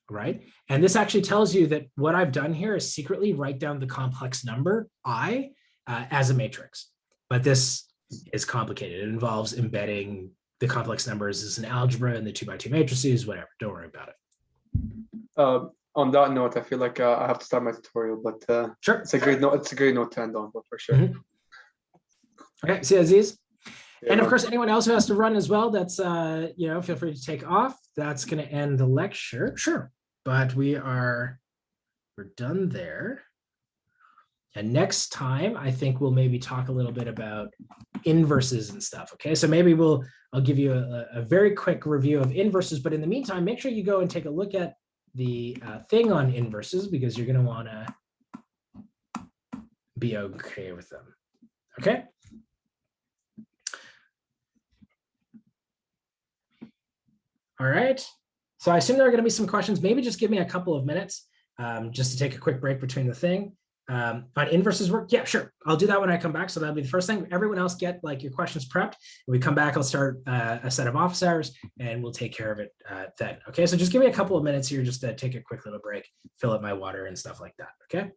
right? And this actually tells you that what I've done here is secretly write down the complex number I as a matrix. But this is complicated. It involves embedding the complex numbers as an algebra and the 2x2 matrices, whatever. Don't worry about it. On that note, I feel like I have to start my tutorial, but Sure. it's a great note. It's a great note to end on, but for sure. Mm-hmm. Okay, see you, Aziz. Yeah, And of man. course, anyone else who has to run as well, that's, feel free to take off. That's going to end the lecture. Sure. But we're done there. And next time, I think we'll maybe talk a little bit about inverses and stuff. Okay, so maybe I'll give you a very quick review of inverses. But in the meantime, make sure you go and take a look at the thing on inverses, because you're going to want to be okay with them. Okay. All right. So I assume there are going to be some questions. Maybe just give me a couple of minutes just to take a quick break between the thing. On inverses work, yeah, sure. I'll do that when I come back. So that'll be the first thing. Everyone else get like your questions prepped. When we come back, I'll start a set of office hours and we'll take care of it then. Okay, so just give me a couple of minutes here just to take a quick little break, fill up my water and stuff like that. Okay.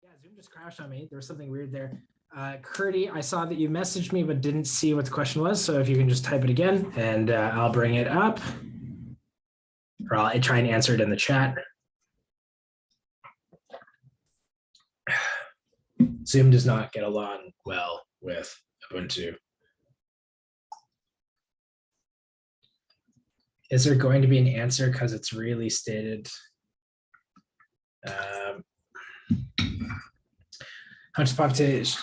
Yeah, Zoom just crashed on me. There was something weird there. Curdy, I saw that you messaged me but didn't see what the question was. So if you can just type it again and I'll bring it up. Or I'll try and answer it in the chat. Zoom does not get along well with Ubuntu. Is there going to be an answer because it's really stated? How much population?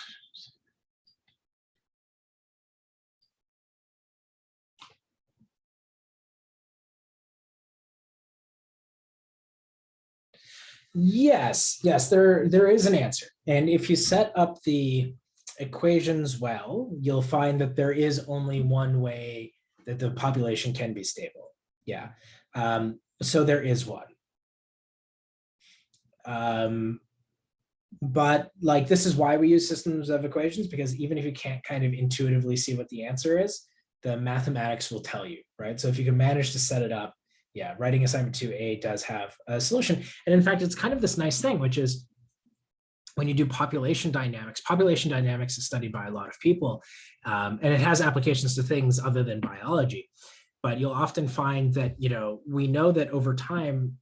Yes, yes, there is an answer. And if you set up the equations well, you'll find that there is only one way that the population can be stable. Yeah. So there is one. But like, this is why we use systems of equations, because even if you can't kind of intuitively see what the answer is, the mathematics will tell you, right? So if you can manage to set it up, yeah, writing assignment 2A does have a solution. And in fact, it's kind of this nice thing, which is when you do population dynamics is studied by a lot of people, and it has applications to things other than biology. But you'll often find that, we know that over time,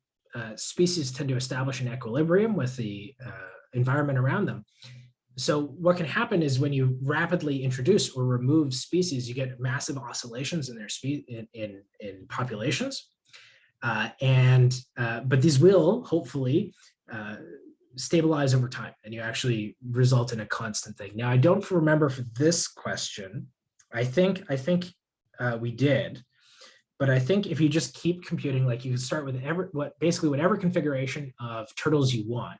species tend to establish an equilibrium with the environment around them. So what can happen is when you rapidly introduce or remove species, you get massive oscillations in their in populations. But these will hopefully stabilize over time, and you actually result in a constant thing. Now, I don't remember for this question. I think we did, but I think if you just keep computing, like you can start with basically whatever configuration of turtles you want.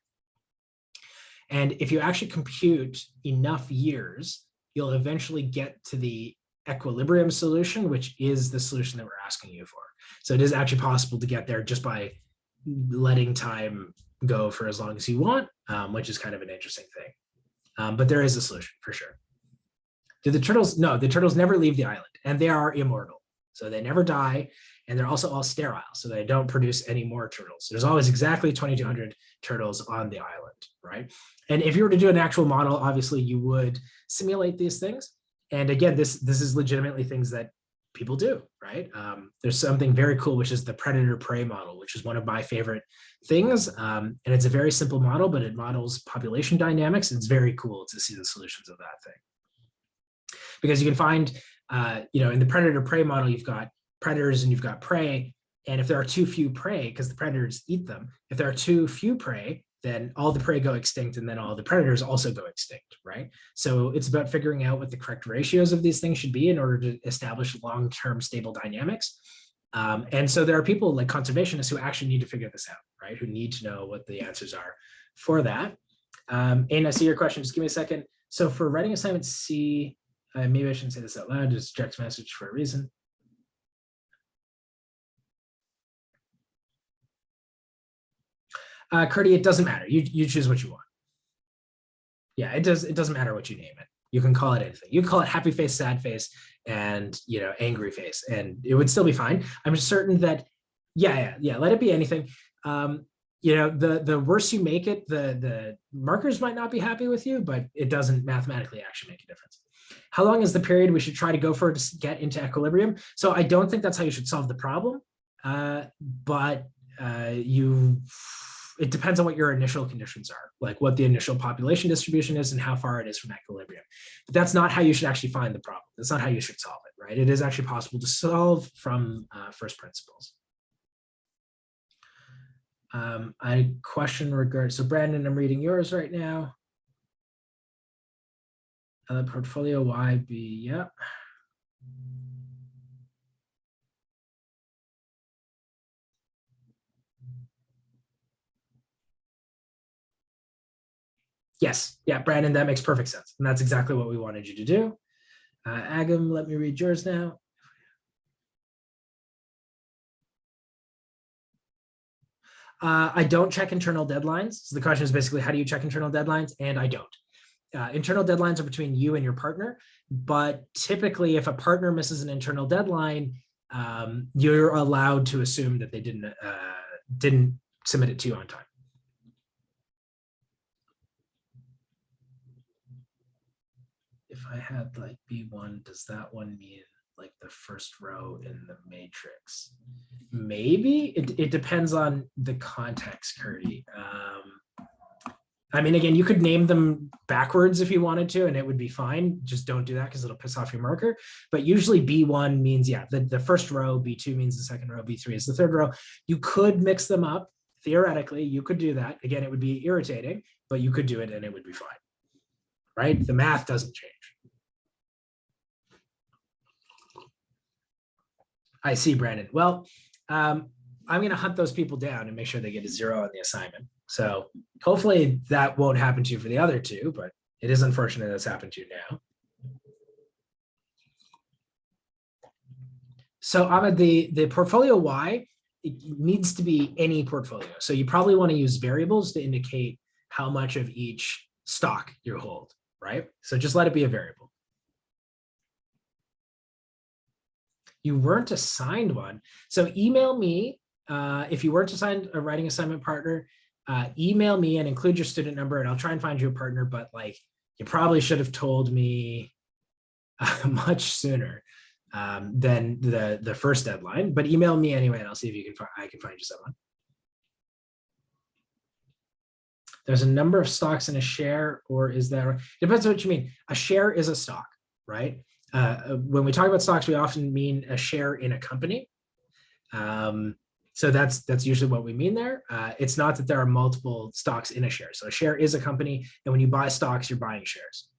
And if you actually compute enough years, you'll eventually get to the equilibrium solution, which is the solution that we're asking you for. So it is actually possible to get there just by letting time go for as long as you want, which is kind of an interesting thing. But there is a solution for sure. Do the turtles? No, the turtles never leave the island, and they are immortal. So they never die, and they're also all sterile, so they don't produce any more turtles. There's always exactly 2,200 turtles on the island, right? And if you were to do an actual model, obviously you would simulate these things. And again, this is legitimately things that people do, right? There's something very cool, which is the predator-prey model, which is one of my favorite things. And it's a very simple model, but it models population dynamics. It's very cool to see the solutions of that thing. Because you can find, in the predator-prey model, you've got predators and you've got prey. And if there are too few prey, because the predators eat them, if there are too few prey, then all the prey go extinct, and then all the predators also go extinct, right? So it's about figuring out what the correct ratios of these things should be in order to establish long-term stable dynamics. And so there are people like conservationists who actually need to figure this out, right? Who need to know what the answers are for that. And I see your question, just give me a second. So for writing assignment C, maybe I shouldn't say this out loud, just text message for a reason. Curdy, it doesn't matter. You choose what you want. Yeah, it doesn't matter what you name it. You can call it anything. You can call it happy face, sad face, and angry face, and it would still be fine. I'm certain that, yeah, let it be anything. The worse you make it, the markers might not be happy with you, but it doesn't mathematically actually make a difference. How long is the period we should try to go for to get into equilibrium? So I don't think that's how you should solve the problem, but it depends on what your initial conditions are, like what the initial population distribution is and how far it is from equilibrium. But that's not how you should actually find the problem. That's not how you should solve it, right? It is actually possible to solve from first principles. I question regard. So Brandon, I'm reading yours right now. Portfolio YB, yeah. Yes, yeah, Brandon, that makes perfect sense. And that's exactly what we wanted you to do. Agam, let me read yours now. I don't check internal deadlines. So the question is basically, how do you check internal deadlines? And I don't. Internal deadlines are between you and your partner, but typically if a partner misses an internal deadline, you're allowed to assume that they didn't submit it to you on time. If I had like B1, does that one mean like the first row in the matrix? Maybe it depends on the context, Curdy. I mean, again, you could name them backwards if you wanted to, and it would be fine. Just don't do that because it'll piss off your marker. But usually B1 means, yeah, the first row, B2 means the second row, B3 is the third row. You could mix them up. Theoretically, you could do that. Again, it would be irritating, but you could do it and it would be fine, right? The math doesn't change. I see, Brandon. Well, I'm going to hunt those people down and make sure they get a 0 on the assignment. So hopefully that won't happen to you for the other two, but it is unfortunate that's happened to you now. So Ahmed, the portfolio Y, it needs to be any portfolio. So you probably want to use variables to indicate how much of each stock you hold, right? So just let it be a variable. You weren't assigned one. So email me, if you weren't assigned a writing assignment partner, email me and include your student number and I'll try and find you a partner, but like you probably should have told me much sooner than the first deadline, but email me anyway and I'll see if I can find you someone. There's a number of stocks in a share, or is that, depends on what you mean. A share is a stock, right? When we talk about stocks, we often mean a share in a company. So that's usually what we mean there. It's not that there are multiple stocks in a share. So a share is a company, and when you buy stocks, you're buying shares.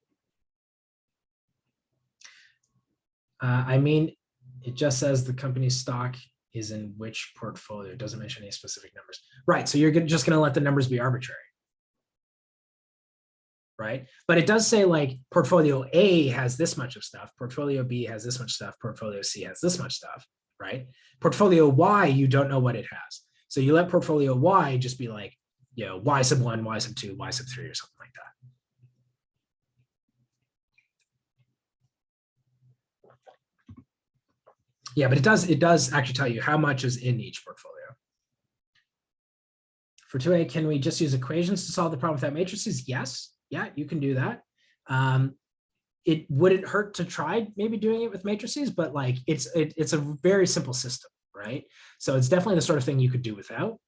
I mean, it just says the company's stock is in which portfolio. It doesn't mention any specific numbers. Right, so you're just going to let the numbers be arbitrary. Right? But it does say like portfolio A has this much of stuff, portfolio B has this much stuff, portfolio C has this much stuff, right? Portfolio Y, you don't know what it has. So you let portfolio Y just be like, you know, Y sub 1, Y sub 2, Y sub 3 or something like that. Yeah, but it does actually tell you how much is in each portfolio. For 2A, can we just use equations to solve the problem without matrices? Yes. Yeah, you can do that. It wouldn't hurt to try maybe doing it with matrices, but like it's a very simple system, right? So it's definitely the sort of thing you could do without.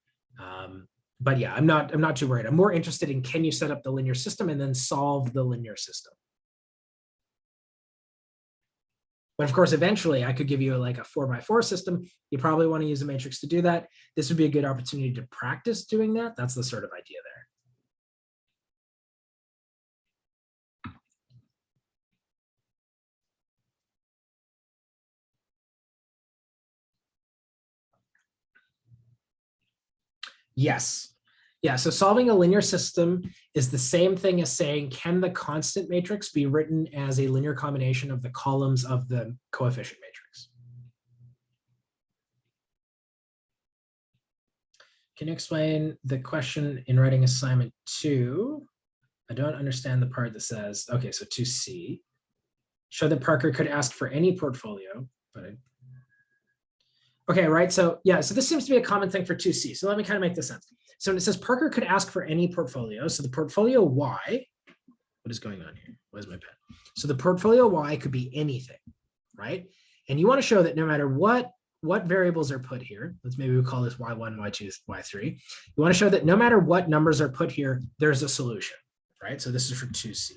But yeah, I'm not too worried. I'm more interested in, can you set up the linear system and then solve the linear system? But of course, eventually I could give you like a 4x4 system. You probably want to use a matrix to do that. This would be a good opportunity to practice doing that. That's the sort of idea there. Yes. Yeah, so solving a linear system is the same thing as saying, can the constant matrix be written as a linear combination of the columns of the coefficient matrix? Can you explain the question in writing assignment 2? I don't understand the part that says, okay, so 2C. Show that Parker could ask for any portfolio, but okay, right, so yeah, so this seems to be a common thing for 2C. So let me kind of make this sense. So when it says Parker could ask for any portfolio, so the portfolio Y, what is going on here? Where's my pen? So the portfolio Y could be anything, right? And you want to show that no matter what variables are put here, let's maybe we'll call this Y1, Y2, Y3. You want to show that no matter what numbers are put here, there's a solution, right? So this is for 2C.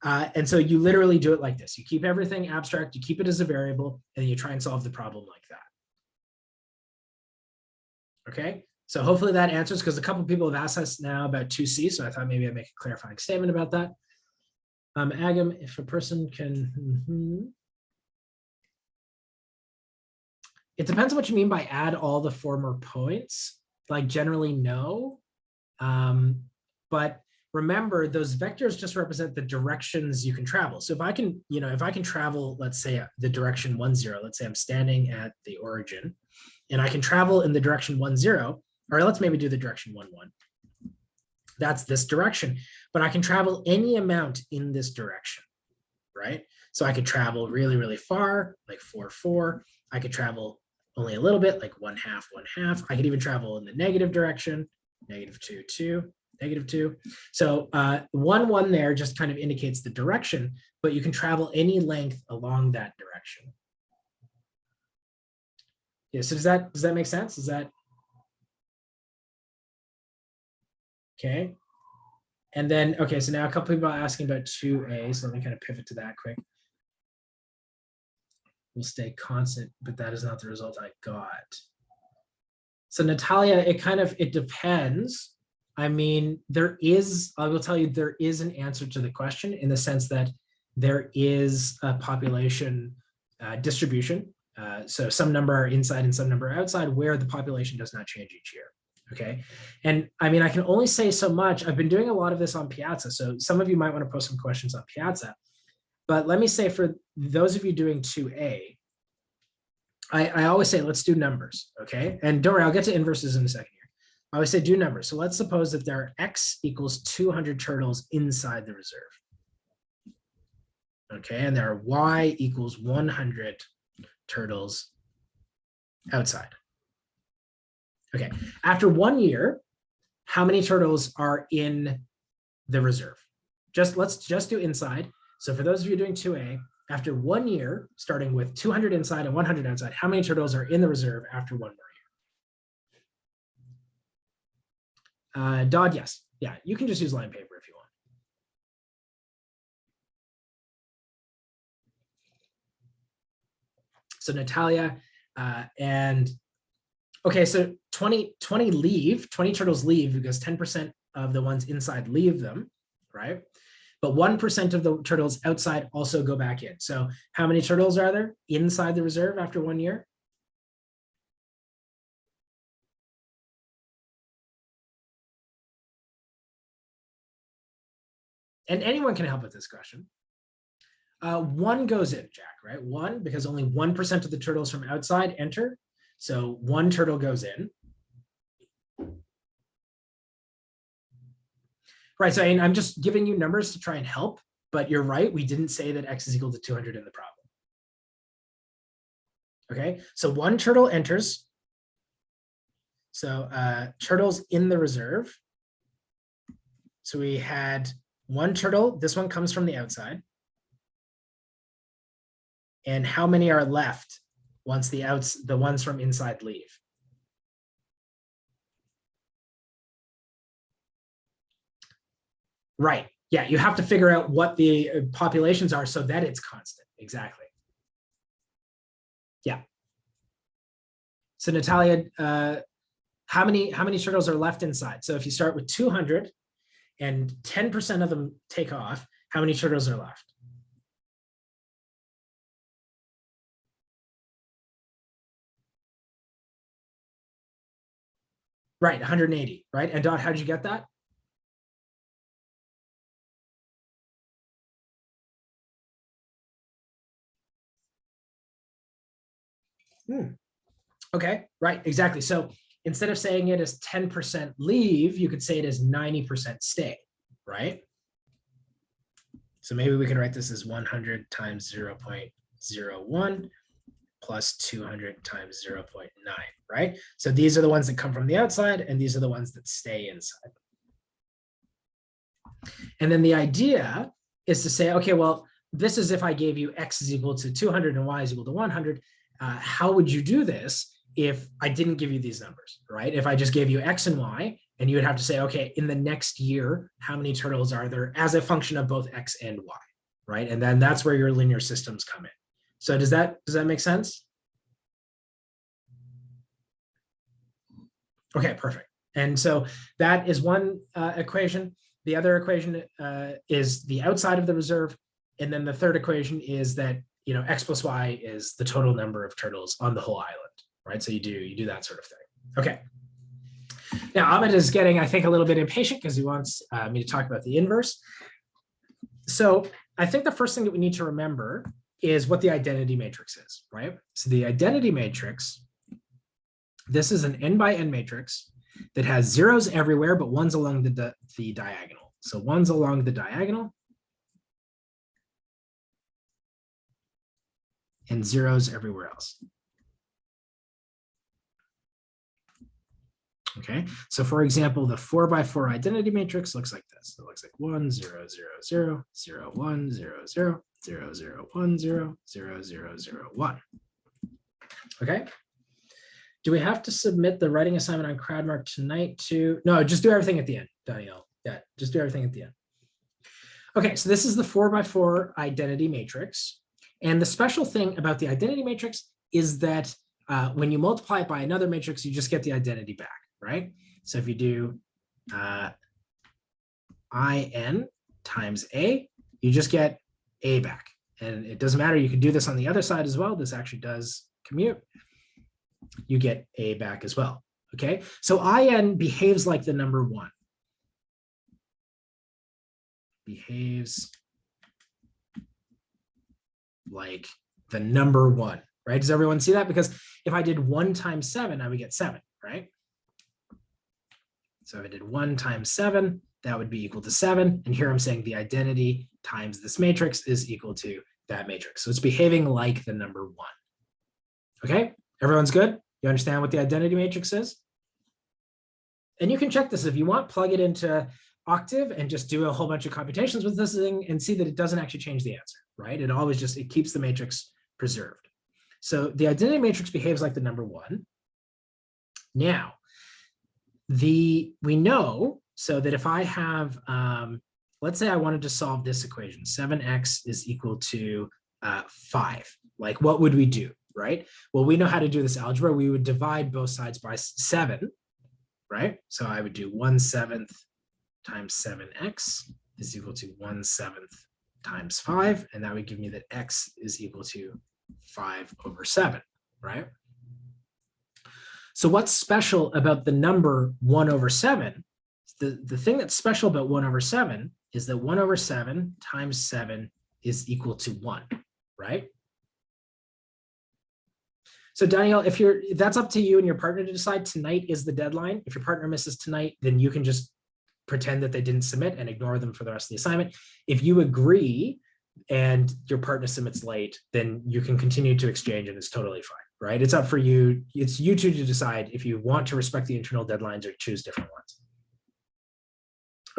And so you literally do it like this. You keep everything abstract, you keep it as a variable, and then you try and solve the problem like that. Okay, so hopefully that answers, because a couple of people have asked us now about 2C, so I thought maybe I'd make a clarifying statement about that. Agam, if a person can, it depends on what you mean by add all the former points, like generally no. But remember, those vectors just represent the directions you can travel. So if I can, if I can travel, let's say the direction 1, 0, let's say I'm standing at the origin, and I can travel in the direction 1, 0, or let's maybe do the direction 1, 1. That's this direction, but I can travel any amount in this direction, right? So I could travel really, really far, like 4, 4. I could travel only a little bit, like 1/2, 1/2. I could even travel in the negative direction, -2, 2, -2. So 1, 1 there just kind of indicates the direction, but you can travel any length along that direction. Yeah, so does that make sense? Is that okay? And then, okay, so now a couple people are asking about 2A, so let me kind of pivot to that quick. Will stay constant, but that is not the result I got. So Natalia, it depends. I mean, I will tell you, there is an answer to the question in the sense that there is a population distribution. So some number are inside and some number are outside, where the population does not change each year. Okay. And I mean, I can only say so much. I've been doing a lot of this on Piazza. So some of you might want to post some questions on Piazza. But let me say for those of you doing 2A, I always say, let's do numbers. Okay. And don't worry, I'll get to inverses in a second here. I always say do numbers. So let's suppose that there are X equals 200 turtles inside the reserve. Okay. And there are Y equals 100 turtles outside. Okay, after 1 year, how many turtles are in the reserve? Let's just do inside. So for those of you doing 2A, after 1 year, starting with 200 inside and 100 outside, how many turtles are in the reserve after 1 more year? Dodd, yes. Yeah, you can just use line paper if you want. So Natalia and okay, so 20 turtles leave because 10% of the ones inside leave them, right? But 1% of the turtles outside also go back in. So how many turtles are there inside the reserve after 1 year? And anyone can help with this question. 1 goes in, Jack, right? 1, because only 1% of the turtles from outside enter. So 1 turtle goes in. Right, so I'm just giving you numbers to try and help, but you're right, we didn't say that X is equal to 200 in the problem. Okay, so 1 turtle enters. So turtles in the reserve. So we had 1 turtle, this one comes from the outside. And how many are left once the ones from inside leave? Right. Yeah, you have to figure out what the populations are so that it's constant. Exactly. Yeah. So Natalia, how many turtles are left inside? So if you start with 200 and 10% of them take off, how many turtles are left? Right, 180, right? And Dot, how'd you get that? Okay, right, exactly. So instead of saying it as 10% leave, you could say it as 90% stay, right? So maybe we can write this as 100 times 0.01 plus 200 times 0.9, right? So these are the ones that come from the outside, and these are the ones that stay inside. And then the idea is to say, okay, well, this is if I gave you X is equal to 200 and Y is equal to 100. How would you do this if I didn't give you these numbers, right? If I just gave you X and Y, and you would have to say, okay, in the next year, how many turtles are there as a function of both X and Y, right? And then that's where your linear systems come in. So does that make sense? Okay, perfect. And so that is one equation. The other equation is the outside of the reserve. And then the third equation is that, you know, X plus Y is the total number of turtles on the whole island, right? So you do that sort of thing. Okay. Now, Ahmed is getting, I think, a little bit impatient because he wants me to talk about the inverse. So I think the first thing that we need to remember is what the identity matrix is, right? So the identity matrix, this is an n by n matrix that has zeros everywhere, but one's along the diagonal. So one's along the diagonal and zeros everywhere else. Okay, so for example, the 4x4 identity matrix looks like this. It looks like 1, 0, 0, 0, 0, 1, 0, 0, 0, 0, 1, 0, 0, 0, 0, 1. Okay. Do we have to submit the writing assignment on CrowdMark tonight too? No, just do everything at the end, Danielle. Yeah, just do everything at the end. Okay, so this is the 4x4 identity matrix. And the special thing about the identity matrix is that when you multiply it by another matrix, you just get the identity back, right? So if you do IN times A, you just get A back. And it doesn't matter, you can do this on the other side as well. This actually does commute. You get A back as well, Okay, so IN behaves like the number 1. Behaves like the number 1, right? Does everyone see that? Because if I did 1 times 7, I would get 7, right? So if I did 1 times 7, that would be equal to 7. And here I'm saying the identity times this matrix is equal to that matrix. So it's behaving like the number 1. Okay, everyone's good? You understand what the identity matrix is? And you can check this if you want, plug it into Octave and just do a whole bunch of computations with this thing and see that it doesn't actually change the answer, right? It always just, it keeps the matrix preserved. So the identity matrix behaves like the number 1. Now, we know so that if I have, let's say I wanted to solve this equation, 7x is equal to 5. Like, what would we do, right? Well, we know how to do this algebra. We would divide both sides by 7, right? So I would do 1/7 times 7x is equal to 1/7 times 5, and that would give me that x is equal to 5/7, right? So what's special about the number 1/7? The thing that's special about 1/7 is that 1/7 times 7 is equal to 1, right? So Danielle, that's up to you and your partner to decide. Tonight is the deadline. If your partner misses tonight, then you can just pretend that they didn't submit and ignore them for the rest of the assignment. If you agree and your partner submits late, then you can continue to exchange and it's totally fine, right? It's up for you. It's you two to decide if you want to respect the internal deadlines or choose different ones.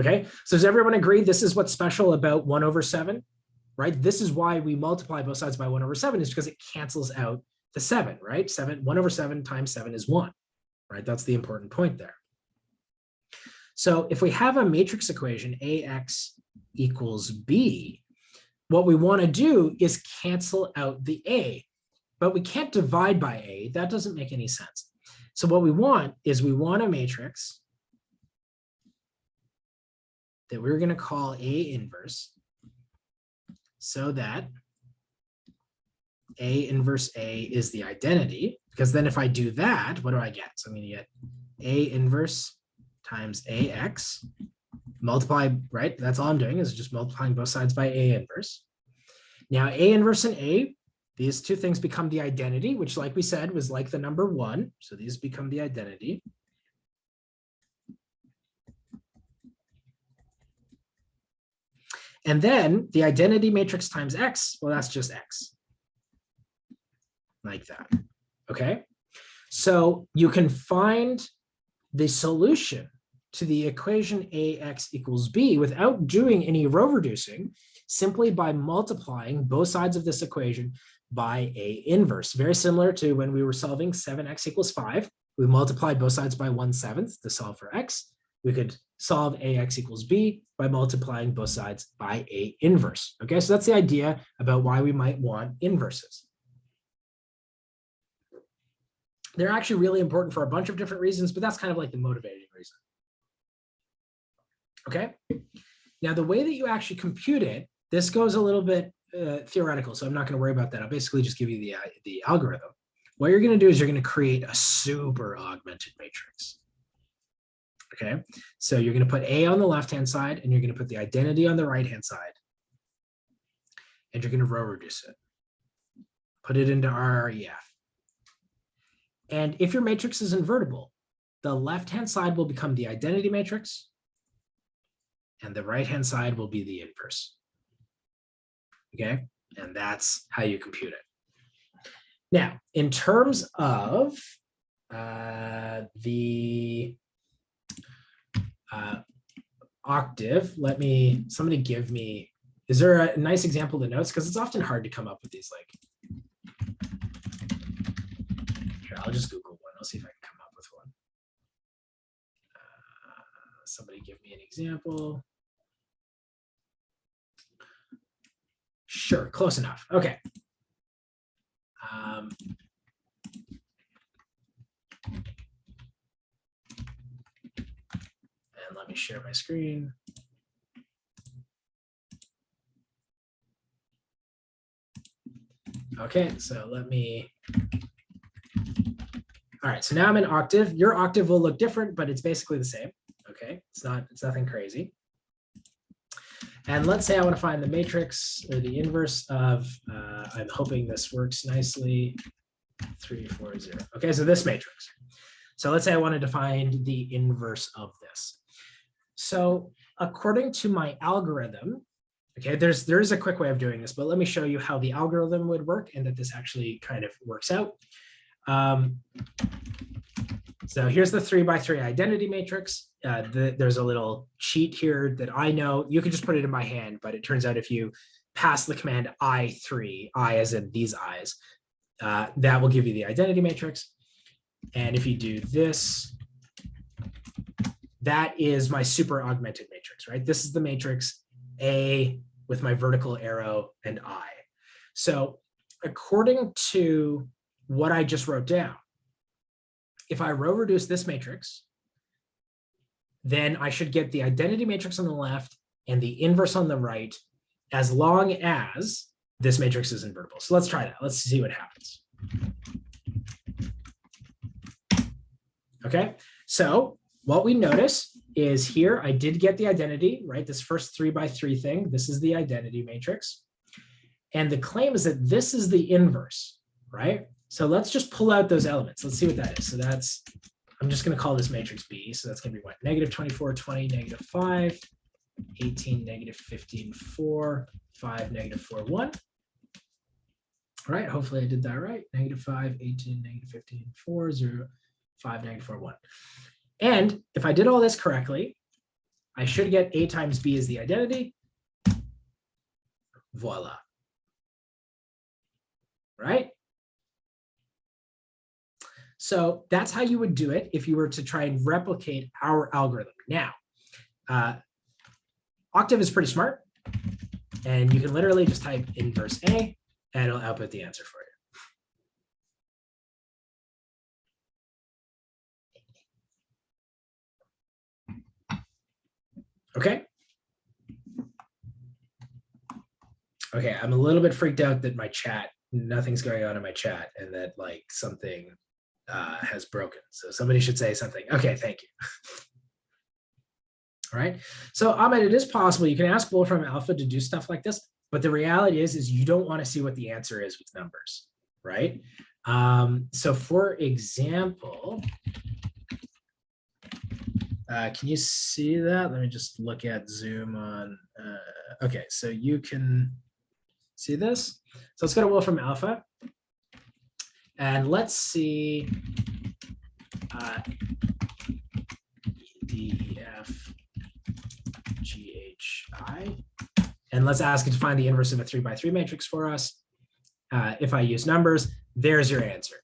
Okay, so does everyone agree this is what's special about 1/7, right? This is why we multiply both sides by 1/7 is because it cancels out the 7, right? 1/7 times 7 is 1, right? That's the important point there. So if we have a matrix equation, AX equals B, what we want to do is cancel out the A, but we can't divide by A. That doesn't make any sense. So what we want is we want a matrix that we're going to call A inverse so that A inverse A is the identity, because then if I do that, what do I get? So I'm going to get A inverse times AX, multiply, right? That's all I'm doing is just multiplying both sides by A inverse. Now A inverse and A, these two things become the identity, which like we said was like the number 1. So these become the identity. And then the identity matrix times X, well, that's just X. Like that, okay? So you can find the solution to the equation AX equals B without doing any row reducing, simply by multiplying both sides of this equation by A inverse. Very similar to when we were solving 7x equals 5. We multiplied both sides by 1/7 to solve for X. We could solve AX equals B by multiplying both sides by A inverse. Okay, so that's the idea about why we might want inverses. They're actually really important for a bunch of different reasons, but that's kind of like the motivating reason. Okay, now the way that you actually compute it, this goes a little bit theoretical, so I'm not going to worry about that. I'll basically just give you the algorithm. What you're going to do is you're going to create a super augmented matrix. Okay, so you're going to put A on the left-hand side, and you're going to put the identity on the right-hand side, and you're going to row reduce it. Put it into RREF. And if your matrix is invertible, the left-hand side will become the identity matrix, and the right-hand side will be the inverse. Okay, and that's how you compute it. Now, in terms of the octave, somebody give me, is there a nice example of the notes? Because it's often hard to come up with these, like, here, I'll just Google one. I'll see if I can come up with one. Somebody give me an example. Sure, close enough. Okay. And let me share my screen. Okay, so let me All right, so now I'm in octave. Your octave will look different, but it's basically the same. Okay, it's nothing crazy. And let's say I want to find the matrix or the inverse of, I'm hoping this works nicely, 3, 4, 0. Okay, so this matrix. So let's say I wanted to find the inverse of this. So according to my algorithm, okay, there's a quick way of doing this, but let me show you how the algorithm would work and that this actually kind of works out. So here's the 3x3 identity matrix. There's a little cheat here that I know. You can just put it in my hand, but it turns out if you pass the command I3, I as in these I's, that will give you the identity matrix. And if you do this, that is my super augmented matrix, right? This is the matrix A with my vertical arrow and I. So according to what I just wrote down, if I row reduce this matrix, then I should get the identity matrix on the left and the inverse on the right, as long as this matrix is invertible. So let's try that. Let's see what happens. Okay, so what we notice is here, I did get the identity, right? This first 3x3 thing, this is the identity matrix. And the claim is that this is the inverse, right? So let's just pull out those elements. Let's see what that is. So that's, I'm just going to call this matrix B. So that's going to be what? Negative 24, 20, negative 5, 18, negative 15, 4, 5, negative 4, 1. All right, hopefully I did that right. Negative 5, 18, negative 15, 4, 0, 5, negative 4, 1. And if I did all this correctly, I should get A times B as the identity. Voila. Right? So that's how you would do it if you were to try and replicate our algorithm. Now, Octave is pretty smart, and you can literally just type inverse A, and it'll output the answer for you. Okay. Okay, I'm a little bit freaked out that my chat, nothing's going on in my chat, and that like something has broken. So somebody should say something. Okay, thank you. All right. So Ahmed, it is possible you can ask Wolfram Alpha to do stuff like this, but the reality is you don't want to see what the answer is with numbers, right? So for example, can you see that? Let me just look at Zoom on. Okay, so you can see this. So let's go to Wolfram Alpha. And let's see D, E, F, G, H, I. And let's ask it to find the inverse of a 3x3 matrix for us. If I use numbers, there's your answer.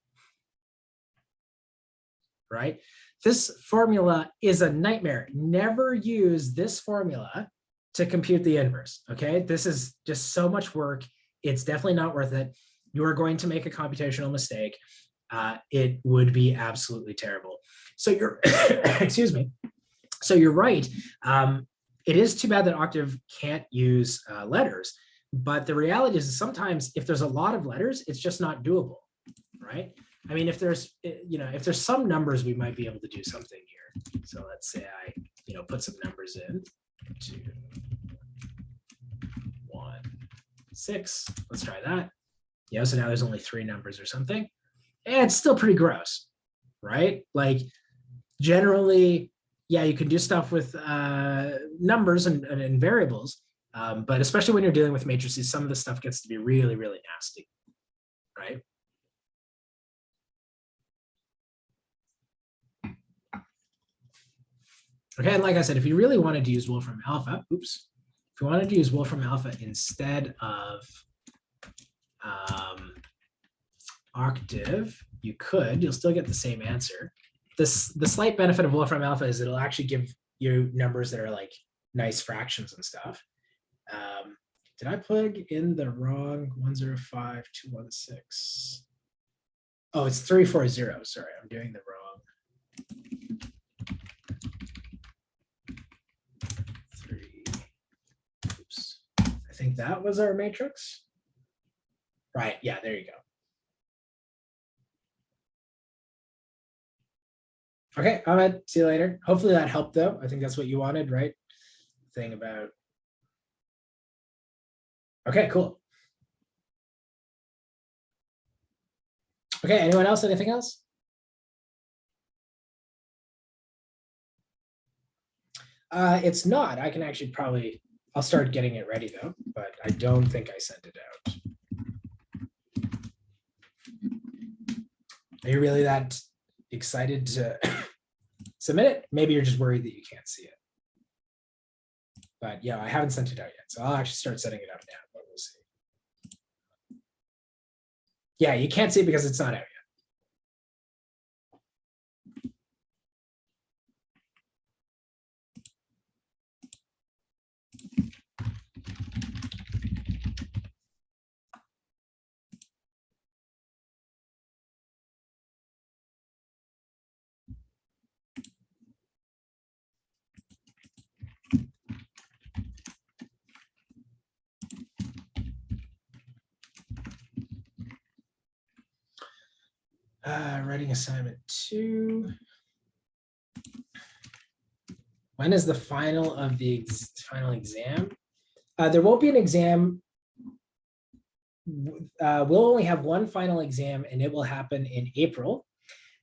Right? This formula is a nightmare. Never use this formula to compute the inverse. Okay? This is just so much work. It's definitely not worth it. You are going to make a computational mistake. It would be absolutely terrible. So you're, excuse me. So you're right. It is too bad that Octave can't use letters, but the reality is sometimes if there's a lot of letters, it's just not doable, right? I mean, if there's, if there's some numbers, we might be able to do something here. So let's say I, put some numbers in. 2, 1, 6. Let's try that. Yeah, so now there's only 3 numbers or something. And it's still pretty gross, right? Like generally, yeah, you can do stuff with numbers and variables, but especially when you're dealing with matrices, some of the stuff gets to be really, really nasty, right? Okay, and like I said, if you really wanted to use Wolfram Alpha, oops, if you wanted to use Wolfram Alpha instead of Octave, you could, you'll still get the same answer. The slight benefit of Wolfram Alpha is it'll actually give you numbers that are like nice fractions and stuff. Did I plug in the wrong 105216? Oh, it's 340. Sorry, I'm doing the wrong. 3. Oops. I think that was our matrix. Right. Yeah, there you go. Okay, Ahmed, see you later. Hopefully that helped though. I think that's what you wanted, right? Thing about. Okay, cool. Okay, anyone else? Anything else? It's not. I can actually probably, I'll start getting it ready though, but I don't think I sent it out. Are you really that excited to submit it? Maybe you're just worried that you can't see it. But yeah, I haven't sent it out yet. So I'll actually start setting it up now, but we'll see. Yeah, you can't see it because it's not out yet. Writing assignment 2. When is the final of the final exam? There won't be an exam. We'll only have one final exam and it will happen in April.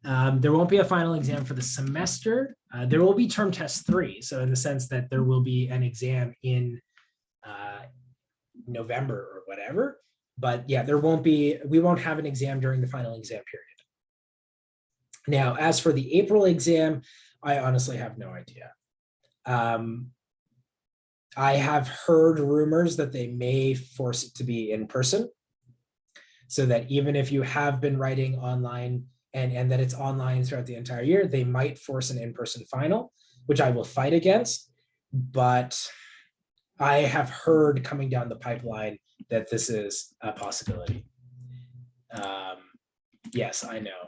There won't be a final exam for the semester. There will be term test 3. So in the sense that there will be an exam in November or whatever. But yeah, we won't have an exam during the final exam period. Now, as for the April exam, I honestly have no idea. I have heard rumors that they may force it to be in person, so that even if you have been writing online and that it's online throughout the entire year, they might force an in-person final, which I will fight against. But I have heard coming down the pipeline that this is a possibility. Yes, I know.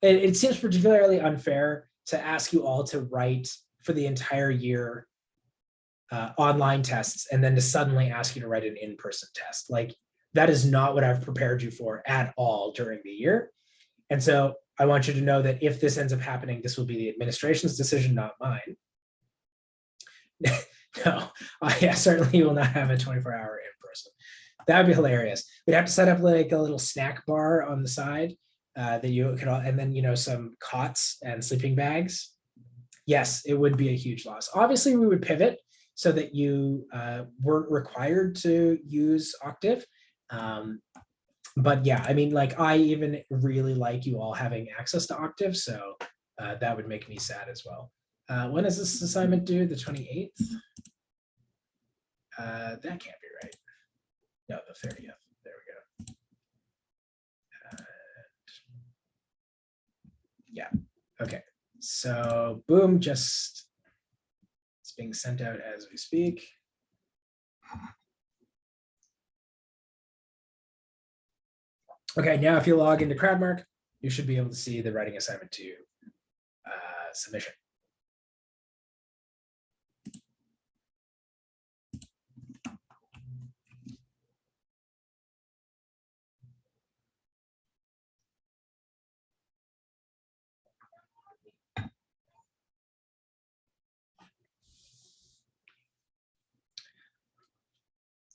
It seems particularly unfair to ask you all to write for the entire year online tests and then to suddenly ask you to write an in-person test. Like, that is not what I've prepared you for at all during the year. And so I want you to know that if this ends up happening, this will be the administration's decision, not mine. No, yeah, certainly you will not have a 24-hour in-person. That would be hilarious. We'd have to set up like a little snack bar on the side that you could, and then, some cots and sleeping bags. Yes, it would be a huge loss. Obviously, we would pivot so that you weren't required to use Octave. But yeah, I mean, like, I even really like you all having access to Octave, so that would make me sad as well. When is this assignment due? The 28th? That can't be right. No, the 30th. There we go. Yeah. Okay. So boom, it's being sent out as we speak. Okay, now if you log into CrowdMark, you should be able to see the writing assignment 2 submission.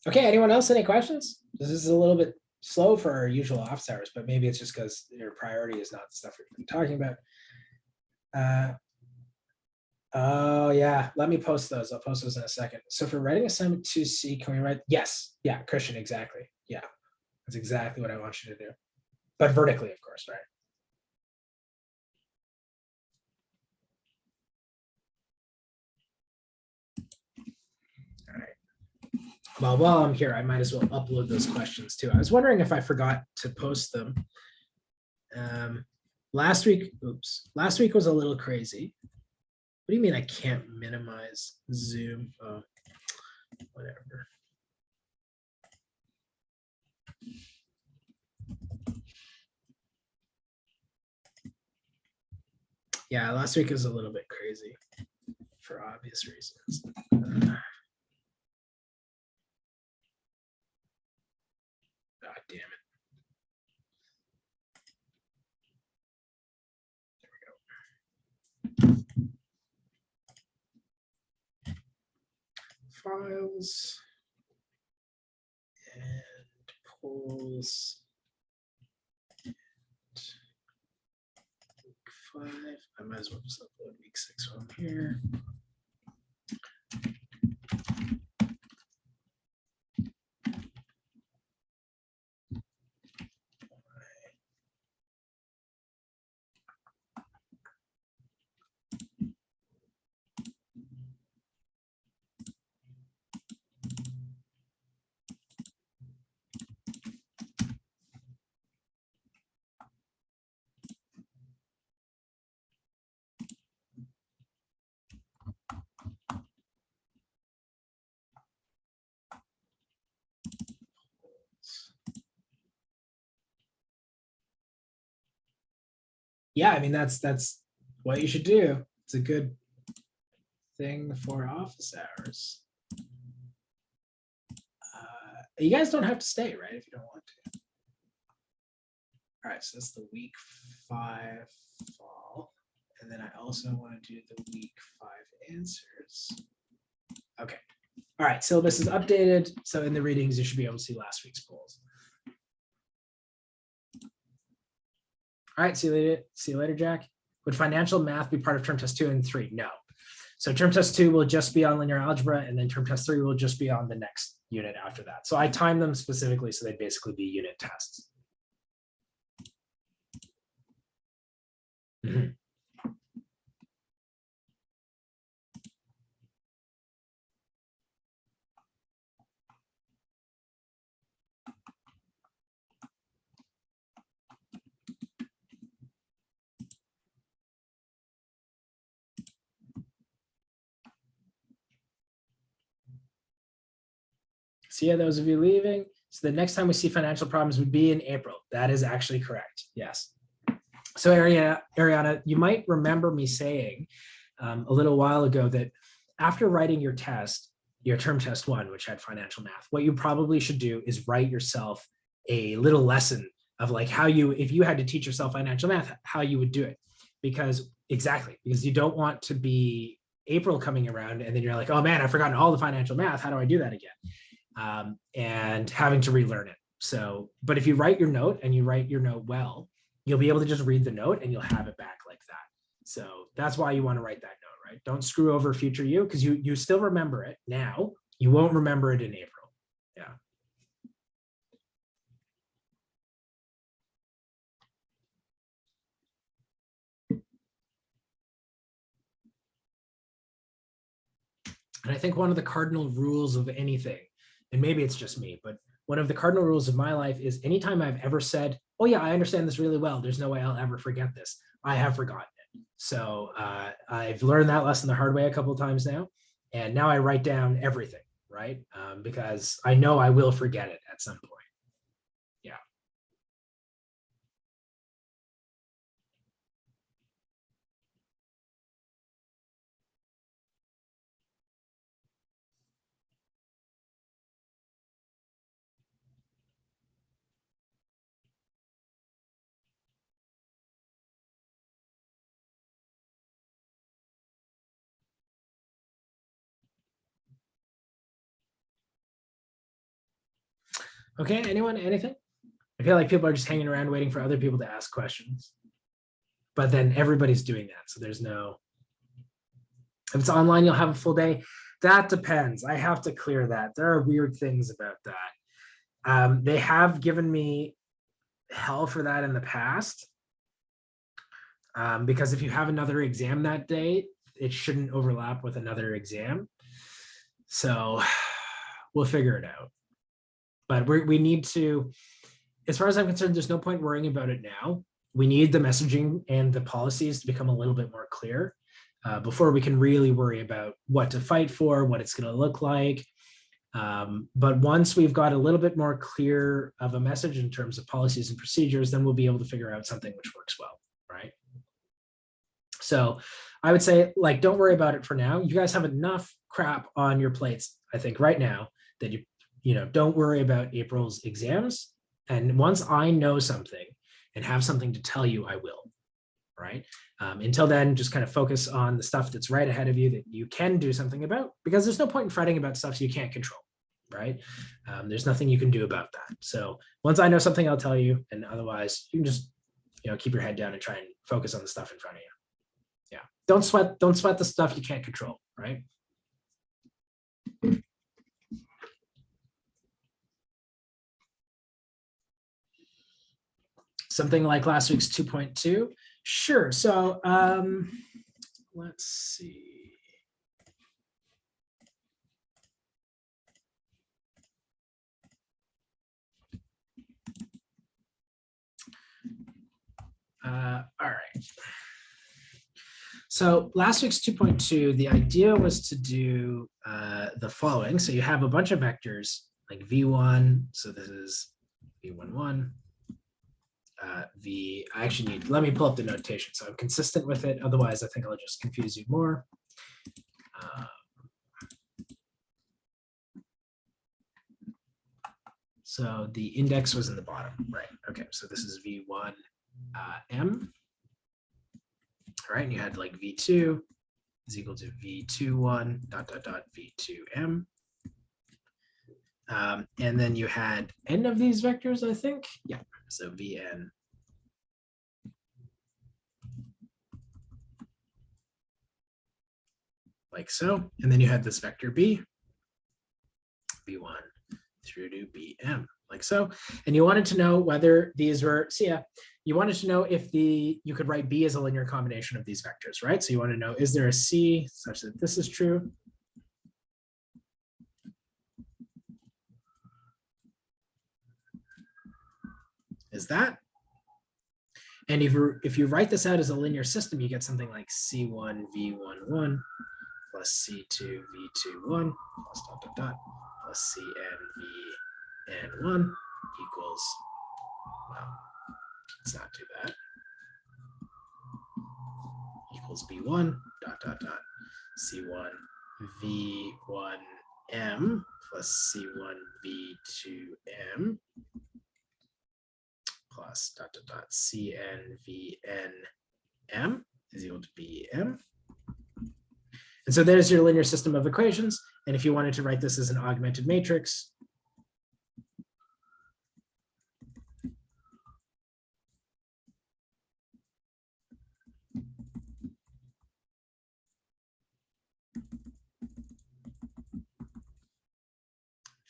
Okay, anyone else? Any questions? This is a little bit slow for our usual office hours, but maybe it's just because your priority is not the stuff we've been talking about. Oh yeah, let me post those. I'll post those in a second. So for writing assignment 2C, can we write? Yes, yeah, Christian, exactly. Yeah, that's exactly what I want you to do. But vertically, of course, right? All right. Well, while I'm here, I might as well upload those questions too. I was wondering if I forgot to post them. Last week was a little crazy. What do you mean I can't minimize Zoom? Oh, whatever. Yeah, last week was a little bit crazy for obvious reasons. God damn it. There we Files and polls. Week 5. I might as well just upload week 6 from here. Yeah, I mean, that's what you should do. It's a good thing for office hours. You guys don't have to stay, right? If you don't want to. All right, so that's the week 5 fall. And then I also want to do the week 5 answers. Okay. All right, syllabus is updated. So in the readings, you should be able to see last week's polls. All right, see you later. See you later, Jack. Would financial math be part of term test 2 and 3? No. So term test 2 will just be on linear algebra, and then term test 3 will just be on the next unit after that. So I timed them specifically so they'd basically be unit tests. Mm-hmm. So yeah, those of you leaving. So the next time we see financial problems would be in April. That is actually correct. Yes. So Ariana, you might remember me saying a little while ago that after writing your test, your term test 1, which had financial math, what you probably should do is write yourself a little lesson of like how you, if you had to teach yourself financial math, how you would do it. Because you don't want to be April coming around and then you're like, oh man, I've forgotten all the financial math. How do I do that again? And having to relearn it. So, but if you write your note and you write your note well, you'll be able to just read the note and you'll have it back like that. So that's why you want to write that note, right? Don't screw over future you, because you still remember it now. You won't remember it in April. Yeah. And I think one of the cardinal rules of anything, and maybe it's just me, but one of the cardinal rules of my life is anytime I've ever said, oh yeah, I understand this really well, there's no way I'll ever forget this, I have forgotten it. So I've learned that lesson the hard way a couple of times now. And now I write down everything, right? Because I know I will forget it at some point. Yeah. Okay, anyone, anything? I feel like people are just hanging around waiting for other people to ask questions. But then everybody's doing that. So there's no, if it's online, you'll have a full day. That depends. I have to clear that. There are weird things about that. They have given me hell for that in the past. Because if you have another exam that day, it shouldn't overlap with another exam. So we'll figure it out. But we need to, as far as I'm concerned, there's no point worrying about it now. We need the messaging and the policies to become a little bit more clear before we can really worry about what to fight for, what it's going to look like. But once we've got a little bit more clear of a message in terms of policies and procedures, then we'll be able to figure out something which works well, right? So I would say, like, don't worry about it for now. You guys have enough crap on your plates, I think, right now that you know, don't worry about April's exams. And once I know something and have something to tell you, I will. right? Until then, just kind of focus on the stuff that's right ahead of you that you can do something about, because there's no point in fretting about stuff you can't control, right? There's nothing you can do about that. So once I know something, I'll tell you, and otherwise you can just, keep your head down and try and focus on the stuff in front of you. Yeah, don't sweat the stuff you can't control, right? Something like last week's 2.2. Sure. So let's see. All right. So last week's 2.2, the idea was to do the following. So you have a bunch of vectors like v1. So this is v11. I actually need, let me pull up the notation so I'm consistent with it. Otherwise, I think I'll just confuse you more. So the index was in the bottom, right? Okay, so this is v1 m. All right, and you had like v2 is equal to v21 ... v2m. And then you had n of these vectors, I think. Yeah, so vn. Like so. And then you had this vector b, v1 through to bm, like so. And you wanted to know whether these were, you wanted to know if you could write b as a linear combination of these vectors, right? So you want to know, is there a c such that this is true? Is that? And if you write this out as a linear system, you get something like c1 v11 plus c2 v21 plus ... plus cn vn1 equals, well, let's not do that, equals b1 ... c1 v1m plus c1 v2m plus ... cn vnm is equal to bm. And so there's your linear system of equations. And if you wanted to write this as an augmented matrix,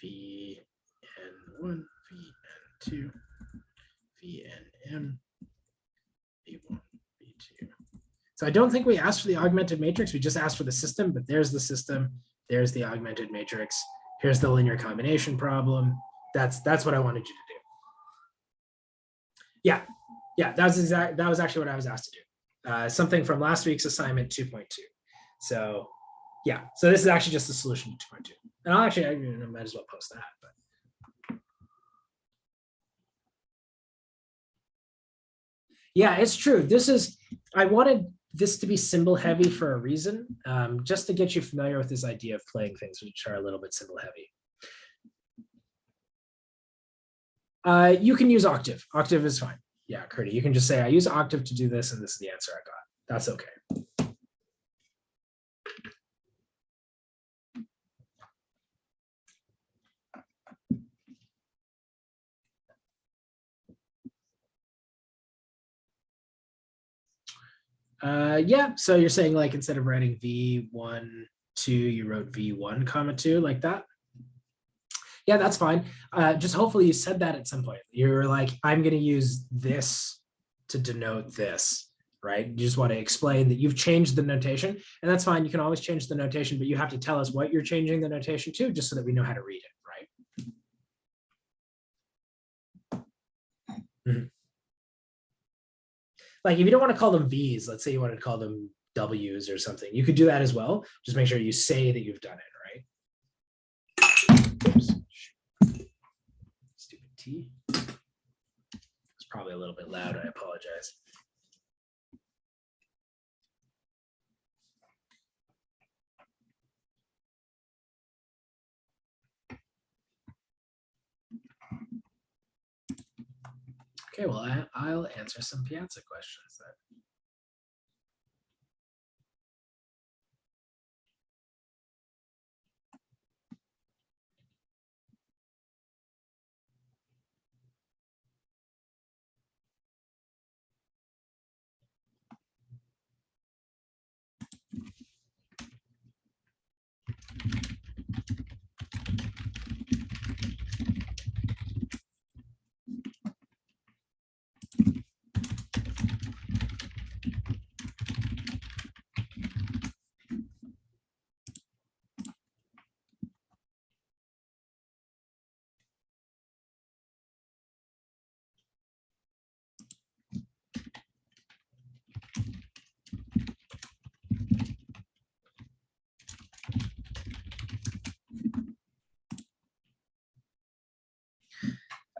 vn1, vn2, vnm, v1, v2. So I don't think we asked for the augmented matrix. We just asked for the system, but there's the system. There's the augmented matrix. Here's the linear combination problem. That's what I wanted you to do. Yeah, that was actually what I was asked to do. Something from last week's assignment 2.2. So yeah, so this is actually just the solution to 2.2. And I might as well post that. But yeah, it's true. I wanted this to be symbol heavy for a reason, just to get you familiar with this idea of playing things which are a little bit symbol heavy. You can use octave. Octave is fine. Yeah, Curdy, you can just say, I use octave to do this, and this is the answer I got. That's okay. Yeah, so you're saying like instead of writing v1, 2, you wrote v1, comma 2 like that? Yeah, that's fine. Just hopefully you said that at some point. You're like, I'm going to use this to denote this, right? You just want to explain that you've changed the notation, and that's fine. You can always change the notation, but you have to tell us what you're changing the notation to, just so that we know how to read it, right? Mm-hmm. Like if you don't want to call them V's, let's say you wanted to call them W's or something, you could do that as well. Just make sure you say that you've done it, right? Oops. Stupid T. It's probably a little bit loud. I apologize. Okay, well, I'll answer some Piazza questions then.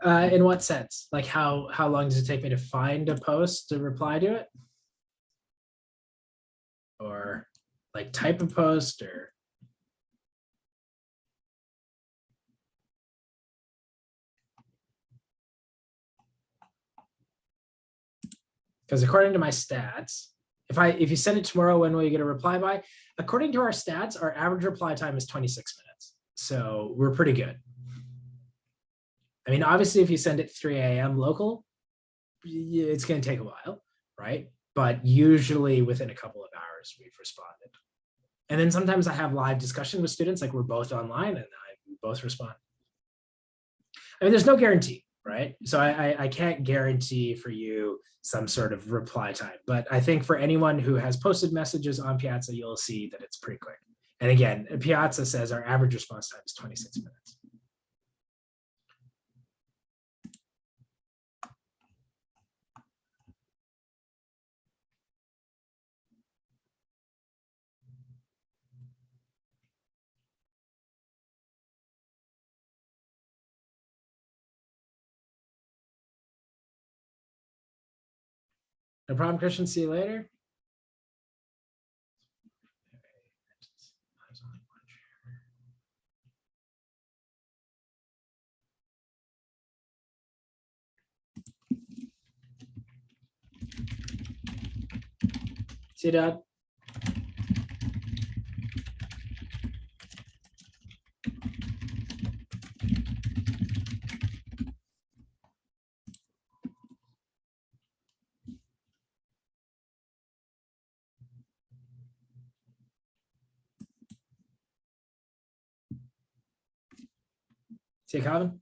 In what sense? Like how long does it take me to find a post to reply to it? Or like type of post or? Because according to my stats, if you send it tomorrow, when will you get a reply by? According to our stats, our average reply time is 26 minutes. So we're pretty good. I mean, obviously, if you send it 3 a.m. local, it's going to take a while, right? But usually within a couple of hours, we've responded. And then sometimes I have live discussion with students, like we're both online and we both respond. I mean, there's no guarantee, right? So I can't guarantee for you some sort of reply time, but I think for anyone who has posted messages on Piazza, you'll see that it's pretty quick. And again, Piazza says our average response time is 26 minutes. No problem, Christian. See you later. See you, Dad. See you, Calvin.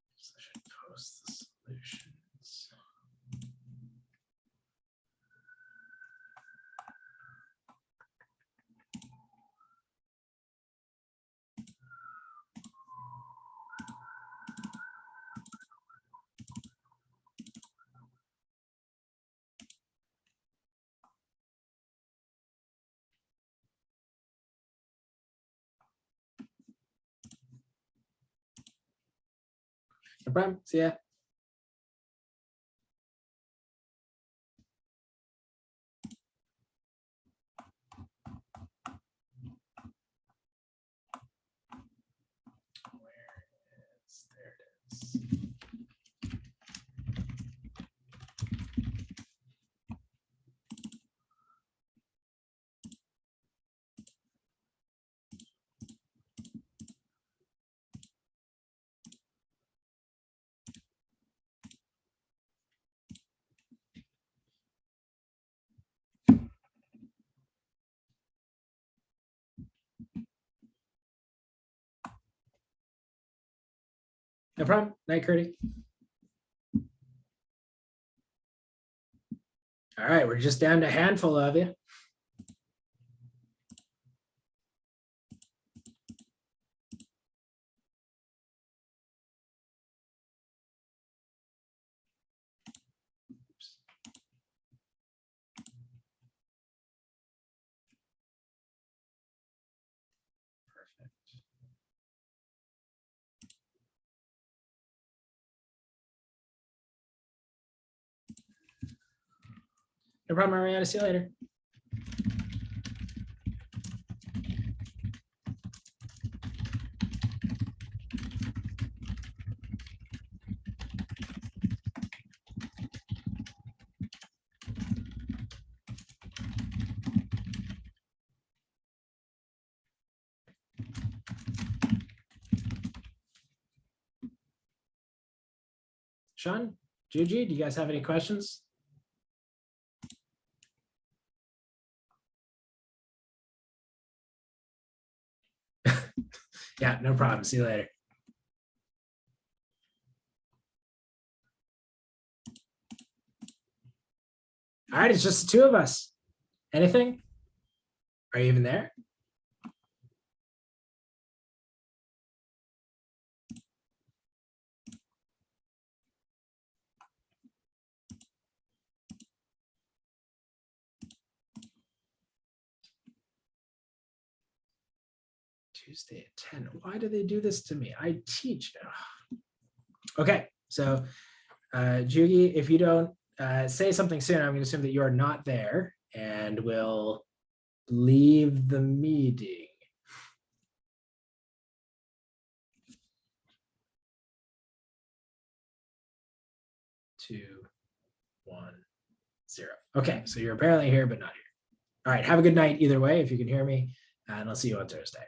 I should post the solutions. No problem. See ya. There it is. No problem. Night, Curdy. All right, we're just down to a handful of you. Perfect. No problem, Mariana. See you later. Sean, Juji, do you guys have any questions? Yeah, no problem. See you later. All right, it's just the two of us. Anything? Are you even there? Tuesday at 10. Why do they do this to me? I teach. Ugh. Okay, so Jugi, if you don't say something soon, I'm going to assume that you are not there and will leave the meeting. 2, 1, 0. Okay, so you're apparently here, but not here. All right, have a good night either way, if you can hear me, and I'll see you on Thursday.